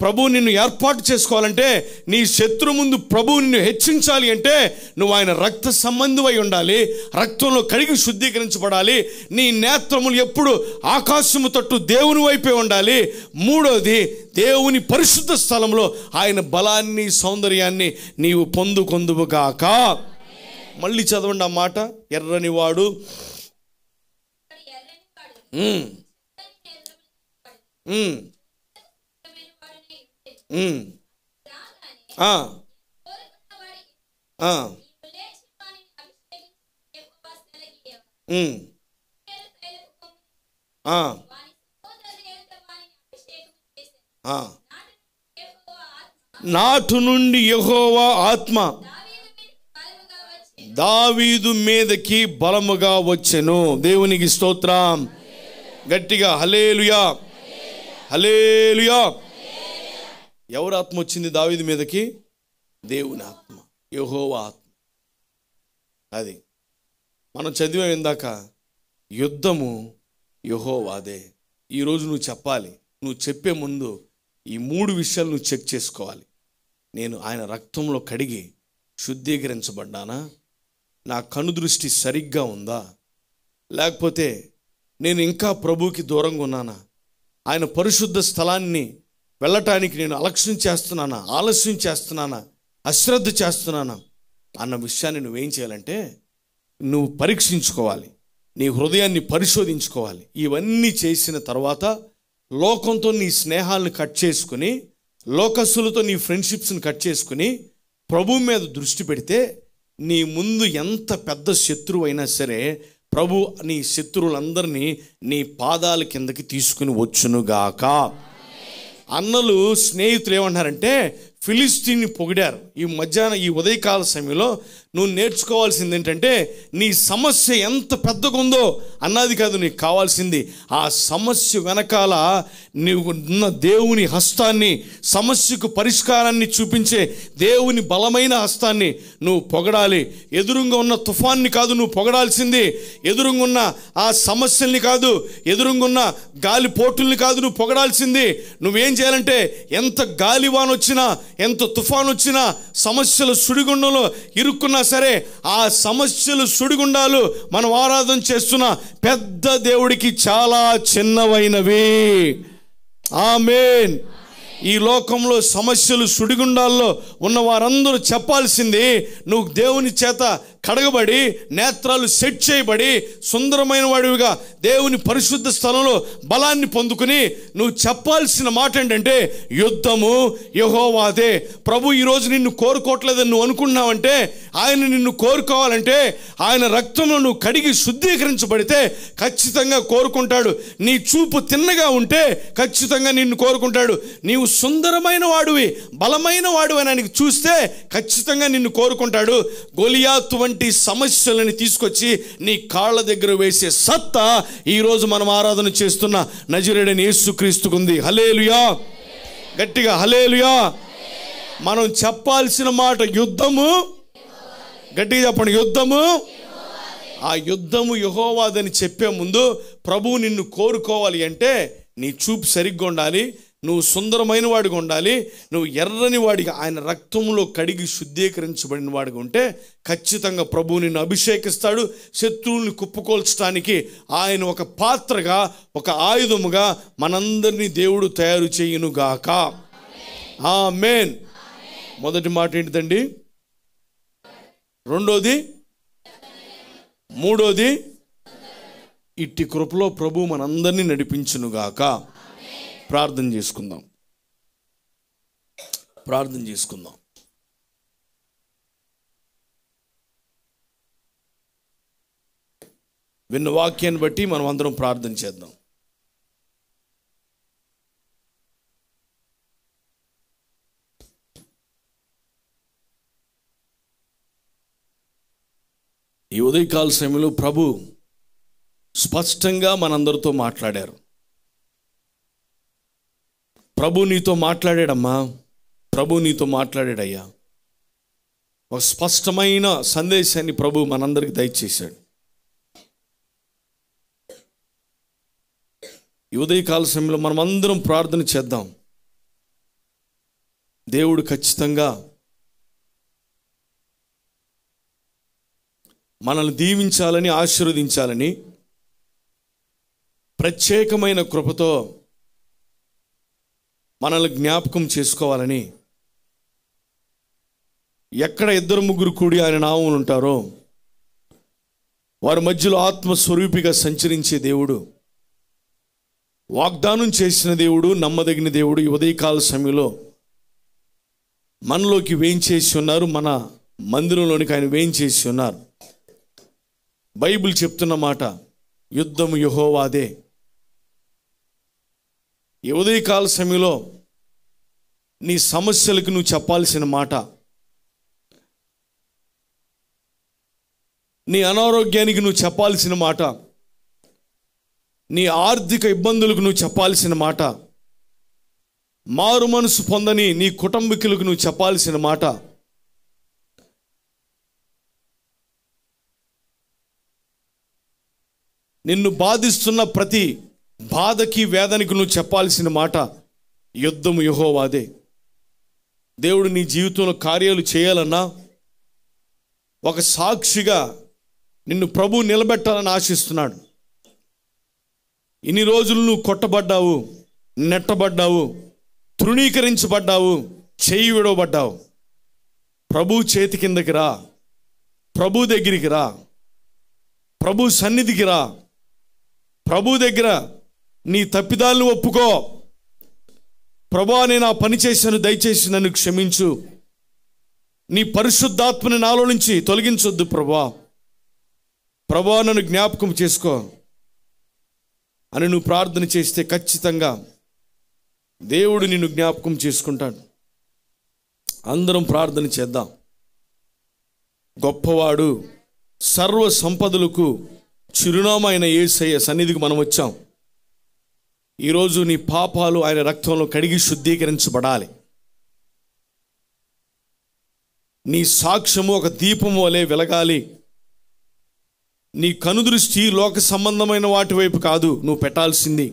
ప్రభు నిన్ను ఏర్పాటు చేసుకోవాలంటే, నీ శత్రు ముందు ప్రభు నిన్ను హెచ్చించాలి అంటే నువ్వు ఆయన రక్త సంబంధమై ఉండాలి. రక్తంలో కడిగి శుద్ధీకరించబడాలి. నీ నేత్రములు ఎప్పుడు ఆకాశము తట్టు దేవుని వైపే ఉండాలి. మూడోది, దేవుని పరిశుద్ధ స్థలంలో ఆయన బలాన్ని, సౌందర్యాన్ని నీవు పొందుకొందువుగాక. మళ్ళీ చదవండి ఆ మాట. ఎర్రని వాడు, నాటు నుండి యెహోవా ఆత్మ దావీదు మీదకి బలముగా వచ్చెను. దేవునికి స్తోత్రం. గట్టిగా హల్లెలూయా. హల్లెలూయా. ఎవరు ఆత్మ వచ్చింది దావీదు మీదకి? దేవుని ఆత్మ, యెహోవా ఆత్మ. అది మనం చదివాం ఇందాక. యుద్ధము యెహోవాదే. ఈరోజు నువ్వు చెప్పాలి. నువ్వు చెప్పే ముందు ఈ 3 విషయాలు నువ్వు చెక్ చేసుకోవాలి. నేను ఆయన రక్తంలో కడిగి శుద్ధీకరించబడ్డానా? నా కనుదృష్టి సరిగ్గా ఉందా? లేకపోతే నేను ఇంకా ప్రభువుకి దూరంగా ఉన్నానా? ఆయన పరిశుద్ధ స్థలాన్ని వెళ్ళటానికి నేను అలక్ష్యం చేస్తున్నానా, ఆలస్యం చేస్తున్నానా, అశ్రద్ధ చేస్తున్నానా అన్న విషయాన్ని నువ్వేం చేయాలంటే నువ్వు పరీక్షించుకోవాలి. నీ హృదయాన్ని పరిశోధించుకోవాలి. ఇవన్నీ చేసిన తర్వాత లోకంతో నీ స్నేహాలను కట్ చేసుకుని, లోకస్తులతో నీ ఫ్రెండ్షిప్స్ని కట్ చేసుకుని ప్రభు మీద దృష్టి పెడితే నీ ముందు ఎంత పెద్ద శత్రువు అయినా సరే ప్రభు నీ శత్రువులందరినీ నీ పాదాల కిందకి తీసుకుని వచ్చునుగాక. అన్నలు, స్నేహితులు ఏమన్నారంటే ఫిలిస్తీన్ని పొగిడారు. ఈ ఉదయకాల సమయంలో నువ్వు నేర్చుకోవాల్సింది ఏంటంటే, నీ సమస్య ఎంత పెద్దగా ఉందో అన్నది కాదు నీకు కావాల్సింది, ఆ సమస్య వెనకాల నువ్వు ఉన్న దేవుని హస్తాన్ని, సమస్యకు పరిష్కారాన్ని చూపించే దేవుని బలమైన హస్తాన్ని నువ్వు పొగడాలి. ఎదురుగా ఉన్న తుఫాన్ని కాదు నువ్వు పొగడాల్సింది, ఎదురుగా ఉన్న ఆ సమస్యల్ని కాదు, ఎదురుగా ఉన్న గాలి పోటుల్ని కాదు నువ్వు పొగడాల్సింది. నువ్వేం చేయాలంటే, ఎంత గాలివాన వచ్చినా, ఎంత తుఫాన్ వచ్చినా, సమస్యల సుడిగుండంలో ఇరుక్కున్నా సరే, ఆ సమస్యలు సుడిగుండాలు మనం ఆరాధన చేస్తున్న పెద్ద దేవుడికి చాలా చిన్నవైనవి. ఆమేన్. ఈ లోకంలో సమస్యలు సుడిగుండాల్లో ఉన్న వారందరూ చెప్పాల్సింది, నువ్వు దేవుని చేత కడగబడి, నేత్రాలు సెట్ చేయబడి, సుందరమైన వాడివిగా దేవుని పరిశుద్ధ స్థలంలో బలాన్ని పొందుకుని నువ్వు చెప్పాల్సిన మాట ఏంటంటే, యుద్ధము యెహోవాదే. ప్రభు ఈరోజు నిన్ను కోరుకోవట్లేదని నువ్వు అనుకున్నావంటే, ఆయన నిన్ను కోరుకోవాలంటే ఆయన రక్తంలో నువ్వు కడిగి శుద్ధీకరించబడితే ఖచ్చితంగా కోరుకుంటాడు. నీ చూపు తిన్నగా ఉంటే ఖచ్చితంగా నిన్ను కోరుకుంటాడు. నీవు సుందరమైన వాడివి, బలమైన వాడివి అని ఆయనకి చూస్తే ఖచ్చితంగా నిన్ను కోరుకుంటాడు. గొలియాతు వంటి సమస్యలని తీసుకొచ్చి నీ కాళ్ళ దగ్గర వేసే సత్తా ఈరోజు మనం ఆరాధన చేస్తున్న నజరేయుడైన యేసుక్రీస్తుకుంది. హల్లెలూయా. గట్టిగా హల్లెలూయా. మనం చెప్పాల్సిన మాట యుద్ధము, గట్టిగా చెప్పండి, యుద్ధము. ఆ యుద్ధము యెహోవాదని చెప్పే ముందు ప్రభువు నిన్ను కోరుకోవాలి అంటే నీ చూపు సరిగ్గా ఉండాలి, నువ్వు సుందరమైన వాడిగా ఉండాలి, నువ్వు ఎర్రని వాడిగా ఆయన రక్తంలో కడిగి శుద్ధీకరించబడిన వాడిగా ఉంటే ఖచ్చితంగా ప్రభువు నిన్ను అభిషేకిస్తాడు. శత్రువుల్ని కుప్పకొల్చడానికి ఆయన ఒక పాత్రగా, ఒక ఆయుధముగా మనందరినీ దేవుడు తయారు చేయునుగాక. ఆమేన్. మొదటి మాట ఏంటిదండి? రెండోది, మూడోది, ఇట్టి కృపలో ప్రభు మనందరినీ నడిపించునుగాక. ప్రార్థన చేసుకుందాం. ప్రార్థన చేసుకుందాం. విన్న వాక్యాన్ని బట్టి మనం అందరం ప్రార్థన చేద్దాం. ఈ ఉదయకాల సమయంలో ప్రభు స్పష్టంగా మనందరితో మాట్లాడారు. ప్రభు నీతో మాట్లాడాడమ్మా, ప్రభు నీతో మాట్లాడాడయ్యా. ఒక స్పష్టమైన సందేశాన్ని ప్రభు మనందరికి దయచేశాడు. ఈ ఉదయకాల సమయంలో మనం అందరం ప్రార్థన చేద్దాం. దేవుడు ఖచ్చితంగా మనల్ని దీవించాలని, ఆశీర్వదించాలని, ప్రత్యేకమైన కృపతో మనల్ని జ్ఞాపకం చేసుకోవాలని, ఎక్కడ ఇద్దరు ముగ్గురు కూడి ఆయన నామమున ఉంటారో వారి మధ్యలో ఆత్మస్వరూపిగా సంచరించే దేవుడు, వాగ్దానం చేసిన దేవుడు, నమ్మదగిన దేవుడు ఈ ఉదయకాల సమయంలో మనలోకి వేయించేసి ఉన్నారు. మన మందిరంలోనికి ఆయన వేయించేసి ఉన్నారు. బైబిల్ చెప్తున్న మాట, యుద్ధము యెహోవాదే. ఈ ఉదయకాల సమయంలో నీ సమస్యలకు నువ్వు చెప్పాల్సిన మాట, నీ అనారోగ్యానికి నువ్వు చెప్పాల్సిన మాట, నీ ఆర్థిక ఇబ్బందులకు నువ్వు చెప్పాల్సిన మాట, మారు మనసు పొందని నీ కుటుంబీకులకు నువ్వు చెప్పాల్సిన మాట, నిన్ను బాధిస్తున్న ప్రతి బాధకి, వేదనకి నువ్వు చెప్పాల్సిన మాట, యుద్ధము యెహోవాదే. దేవుడు నీ జీవితంలో కార్యాలు చేయాలన్నా, ఒక సాక్షిగా నిన్ను ప్రభు నిలబెట్టాలని ఆశిస్తున్నాడు. ఇన్ని రోజులు నువ్వు కొట్టబడ్డావు, నెట్టబడ్డావు, తృణీకరించబడ్డావు, చేయి విడవబడ్డావు. ప్రభు చేతి కిందకి రా, ప్రభు దగ్గరికి రా, ప్రభు సన్నిధికి రా, ప్రభు దగ్గర నీ తప్పిదాలను ఒప్పుకో. ప్రభువా, నేను ఆ పని చేశాను, దయచేసి నన్ను క్షమించు, నీ పరిశుద్ధాత్మని నాలో నుంచి తొలగించొద్దు ప్రభువా, ప్రభువా నన్ను జ్ఞాపకం చేసుకో అని నువ్వు ప్రార్థన చేస్తే ఖచ్చితంగా దేవుడు నిన్ను జ్ఞాపకం చేసుకుంటాడు. అందరం ప్రార్థన చేద్దాం. గొప్పవాడు, సర్వ సంపదలకు చిరునామా అయిన యేసయ్య సన్నిధికి మనం వచ్చాం. ఈరోజు నీ పాపాలు ఆయన రక్తంలో కడిగి శుద్ధీకరించబడాలి. నీ సాక్ష్యము ఒక దీపము వలె వెలగాలి. నీ కనుదృష్టి లోక సంబంధమైన వాటి వైపు కాదు నువ్వు పెట్టాల్సింది.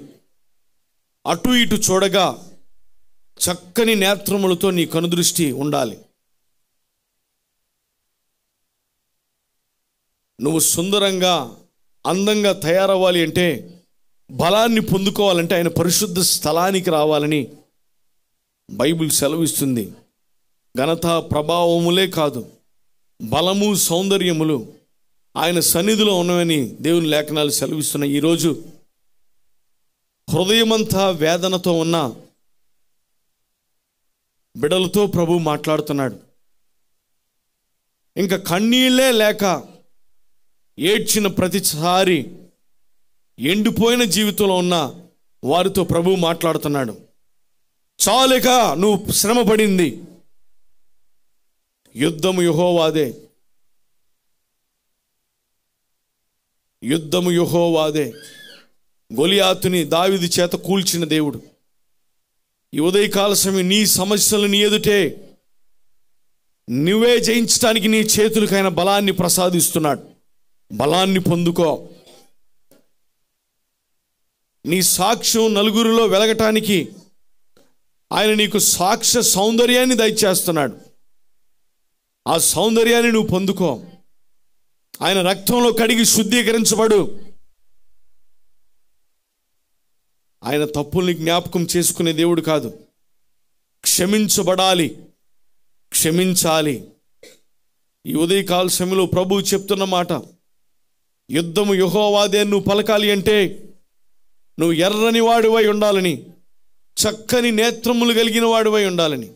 అటు ఇటు చూడగా చక్కని నేత్రములతో నీ కనుదృష్టి ఉండాలి. నువ్వు సుందరంగా అందంగా తయారవ్వాలి అంటే, బలాన్ని పొందుకోవాలంటే ఆయన పరిశుద్ధ స్థలానికి రావాలని బైబిల్ సెలవిస్తుంది. ఘనత ప్రభావములే కాదు, బలము సౌందర్యములు ఆయన సన్నిధిలో ఉన్నవని దేవుని లేఖనాలు సెలవిస్తున్నాయి. ఈరోజు హృదయమంతా వేదనతో ఉన్న బిడలతో ప్రభు మాట్లాడుతున్నాడు. ఇంకా కన్నీళ్లే లేక ఏడ్చిన ప్రతిసారి ఎండిపోయిన జీవితంలో ఉన్న వారితో ప్రభు మాట్లాడుతున్నాడు. చాలేక నువ్వు శ్రమ పడింది, యుద్ధము యెహోవాదే, యుద్ధము యెహోవాదే. గొలియాతుని దావీదు చేత కూల్చిన దేవుడు ఈ ఉదయకాల సమయం నీ సమస్యలు నీ ఎదుటే నువ్వే జయించడానికి నీ చేతులకైన బలాన్ని ప్రసాదిస్తున్నాడు. బలాన్ని పొందుకో. నీ సాక్ష్యం నలుగురిలో వెలగటానికి ఆయన నీకు సాక్ష్య సౌందర్యాన్ని దయచేస్తున్నాడు. ఆ సౌందర్యాన్ని నువ్వు పొందుకో. ఆయన రక్తంలో కడిగి శుద్ధీకరించబడు. ఆయన తప్పుల్ని జ్ఞాపకం చేసుకునే దేవుడు కాదు. క్షమించబడాలి, క్షమించాలి. ఈ ఉదయకాల సమయంలో ప్రభువు చెప్తున్న మాట, యుద్ధము యెహోవాదే నువ్వు పలకాలి అంటే నువ్వు ఎర్రని వాడివై ఉండాలని, చక్కని నేత్రములు కలిగిన వాడివై ఉండాలని,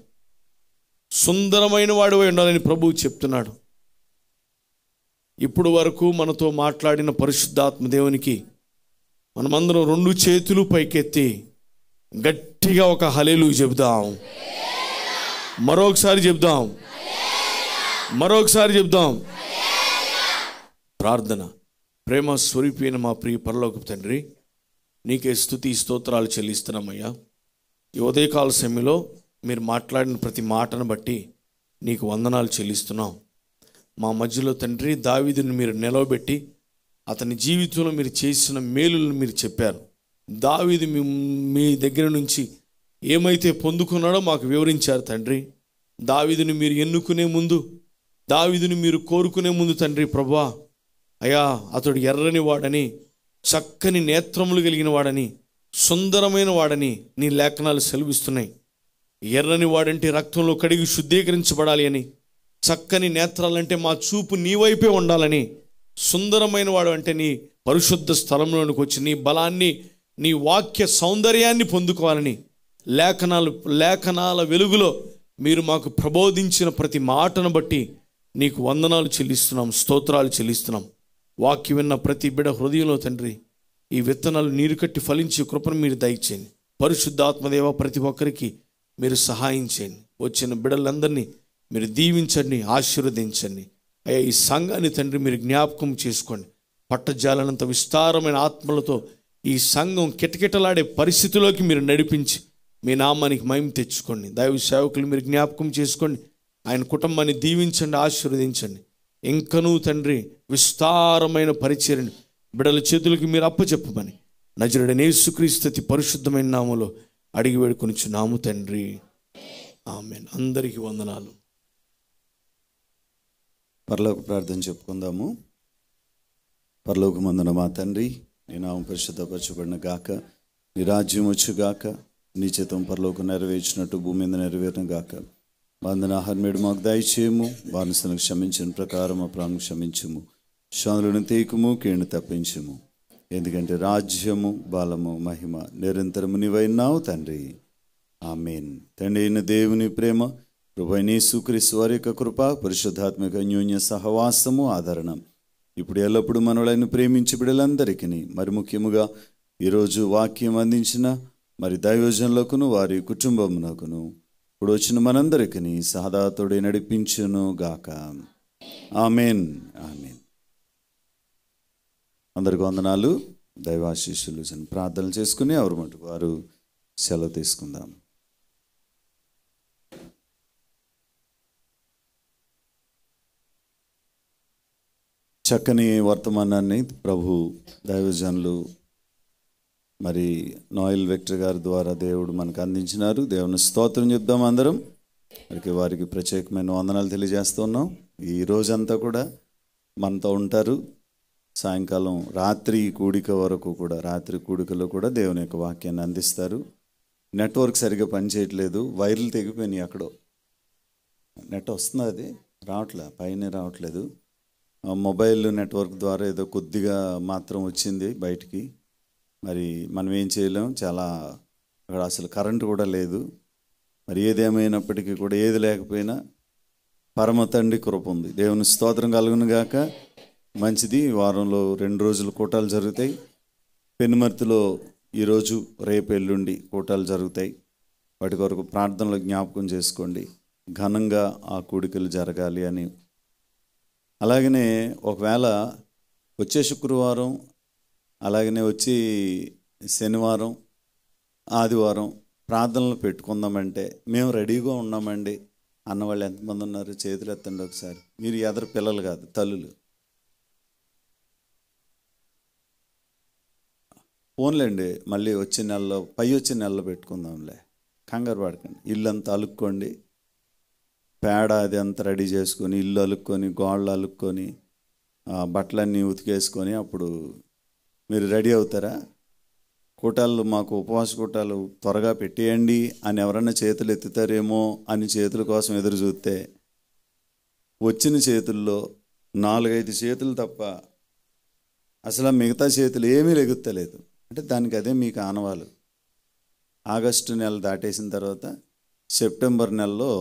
సుందరమైన వాడివై ఉండాలని ప్రభువు చెప్తున్నాడు. ఇప్పుడు వరకు మనతో మాట్లాడిన పరిశుద్ధాత్మ దేవునికి మనమందరం రెండు చేతులు పైకెత్తి గట్టిగా ఒక హల్లెలూయా చెబుదాం. మరొకసారి చెబుదాం, మరొకసారి చెబుదాం. ప్రార్థన. ప్రేమ స్వరూపైన మా ప్రియ పరలోకపు తండ్రి, నీకే స్తుతి స్తోత్రాలు చెల్లిస్తున్నామయ్యా. ఈ ఉదయకాల సమయంలో మీరు మాట్లాడిన ప్రతి మాటను బట్టి నీకు వందనాలు చెల్లిస్తున్నాం. మా మధ్యలో తండ్రి దావీదుని మీరు నిలవబెట్టి అతని జీవితంలో మీరు చేసిన మేలులను మీరు చెప్పారు. దావీదు మీ దగ్గర నుంచి ఏమైతే పొందుకున్నాడో మాకు వివరించారు తండ్రి. దావీదుని మీరు ఎన్నుకునే ముందు, దావీదుని మీరు కోరుకునే ముందు తండ్రి ప్రభువా, అయ్యా అతడు ఎర్రని వాడని, చక్కని నేత్రములు కలిగిన వాడని, సుందరమైన వాడని నీ లేఖనాలు సెలవిస్తున్నాయి. ఎర్రని వాడంటే రక్తంలో కడిగి శుద్ధీకరించబడాలి అని, చక్కని నేత్రాలంటే మా చూపు నీ వైపే ఉండాలని, సుందరమైన వాడు అంటే నీ పరిశుద్ధ స్థలంలోనికి వచ్చి నీ బలాన్ని, నీ వాక్య సౌందర్యాన్ని పొందుకోవాలని లేఖనాల వెలుగులో మీరు మాకు ప్రబోధించిన ప్రతి మాటను బట్టి నీకు వందనాలు చెల్లిస్తున్నాం, స్తోత్రాలు చెల్లిస్తున్నాం. వాక్యం విన్న ప్రతి బిడ హృదయంలో తండ్రి ఈ విత్తనాలు నీరు కట్టి ఫలించి కృపను మీరు దయచేయండి. పరిశుద్ధాత్మదేవ ప్రతి ఒక్కరికి మీరు సహాయం చేయండి. వచ్చిన బిడలందరినీ మీరు దీవించండి, ఆశీర్వదించండి. అయ్యా ఈ సంఘాన్ని తండ్రి మీరు జ్ఞాపకం చేసుకోండి. పట్టజాలనంత విస్తారమైన ఆత్మలతో ఈ సంఘం కిటకిటలాడే పరిస్థితిలోకి మీరు నడిపించి మీ నామానికి మహిమ తెచ్చుకోండి. దైవ సేవకులు మీరు జ్ఞాపకం చేసుకోండి. ఆయన కుటుంబాన్ని దీవించండి, ఆశీర్వదించండి. ఇంకనూ తండ్రి విస్తారమైన పరిచర్యను బిడల చేతులకి మీరు అప్పచెప్పమని నజరుడైన యేసుక్రీస్తు పరిశుద్ధమైన నామములో అడిగి వేడుకొనుచున్నాము తండ్రి, ఆమేన్. అందరికీ వందనాలు. పరలోక ప్రార్థన చెప్పుకుందాము. పరలోకమందున మా తండ్రి, నీ నామం పరిశుద్ధపరచబడిన గాక, నీ రాజ్యం వచ్చుగాక, నీ చిత్తం పరలోకం నెరవేర్చినట్టు భూమి మీద నెరవేరును గాక. వందన ఆహారమేడు మాకు దయచేయము, బానిసలకు క్షమించిన ప్రకారం మా ప్రాణం క్షమించుము, శానులను తేకుము, కీడును తప్పించుము. ఎందుకంటే రాజ్యము, బలము, మహిమ నిరంతరము నీవైనావు తండ్రి, ఆమేన్. తండ్రి అయిన దేవుని ప్రేమ, ప్రభువైన యేసుక్రీస్తు వారి యొక్క కృప, పరిశుద్ధాత్మిక అన్యోన్య సహవాసము, ఆదరణ ఇప్పుడు ఎల్లప్పుడూ మనలను ప్రేమించి బిడ్డలందరికీ, మరి ముఖ్యముగా ఈరోజు వాక్యం అందించిన మరి దైవజనులకును వారి కుటుంబమునకును ఇప్పుడు వచ్చిన మనందరికీ సహదాతుడే నడిపించును గాక. ఆమేన్. ఆమేన్. అందరికి వందనాలు. దైవాశీస్సులు ప్రార్థనలు చేసుకుని ఎవరు మటుకు వారు సెలవు తీసుకుందాం. చక్కని వర్తమానాన్ని ప్రభు దైవజనులు మరి నోయల్ విక్టర్ గారి ద్వారా దేవుడు మనకు అందించినారు. దేవుని స్తోత్రం చెప్దాం అందరం. వారికి ప్రత్యేకమైన వందనాలు తెలియజేస్తున్నాం. ఈ రోజంతా కూడా మనతో ఉంటారు. సాయంకాలం రాత్రి కూడిక వరకు కూడా, రాత్రి కూడికలో కూడా దేవుని యొక్క వాక్యాన్ని అందిస్తారు. నెట్వర్క్ సరిగ్గా పనిచేయట్లేదు, వైర్లు తెగిపోయినాయి. అక్కడో నెట్ వస్తుంది, అది రావట్లేదు, పైన రావట్లేదు. మొబైల్ నెట్వర్క్ ద్వారా ఏదో కొద్దిగా మాత్రం వచ్చింది బయటికి. మరి మనం ఏం చేయలేం, చాలా అక్కడ అసలు కరెంటు కూడా లేదు. మరి ఏదేమైనప్పటికీ కూడా, ఏది లేకపోయినా పరమ తండ్రి కృప ఉంది. దేవుని స్తోత్రం కలుగును గాక. మంచిది. వారంలో 2 రోజులు కూటాలు జరుగుతాయి. పెనుమర్తిలో ఈరోజు రేపు ఎల్లుండి కూటాలు జరుగుతాయి. వాటి కొరకు ప్రార్థనలు జ్ఞాపకం చేసుకోండి. ఘనంగా ఆ కూడికలు జరగాలి అని. అలాగనే ఒకవేళ వచ్చే శుక్రవారం, అలాగనే వచ్చి శనివారం, ఆదివారం ప్రార్థనలు పెట్టుకుందామంటే మేము రెడీగా ఉన్నామండి అన్నవాళ్ళు ఎంతమంది ఉన్నారు? చేతులు ఎత్తండి ఒకసారి. మీరు ఎదరు పిల్లలు కాదు, తల్లులు. ఫోన్లేండి, మళ్ళీ వచ్చే నెలలో, వచ్చే నెలలో పెట్టుకుందాంలే, కంగారు పడకండి. ఇల్లంతా అలుక్కోండి, పేడ అది అంతా రెడీ చేసుకొని, ఇల్లు అలుక్కొని, గోడలు అలుక్కొని, బట్టలన్నీ ఉతికేసుకొని అప్పుడు మీరు రెడీ అవుతారా? కూటాలు, మాకు ఉపవాస కూటాలు త్వరగా పెట్టేయండి అని ఎవరన్నా చేతులు ఎత్తుతారేమో అని చేతుల కోసం ఎదురు చూస్తే, వచ్చిన చేతుల్లో 4-5 చేతులు తప్ప అసలు మిగతా చేతులు ఏమీ లెగుత్తలేదు. అంటే దానికి అదే మీకు ఆనవాలు. ఆగస్టు నెల దాటేసిన తర్వాత సెప్టెంబర్ నెలలో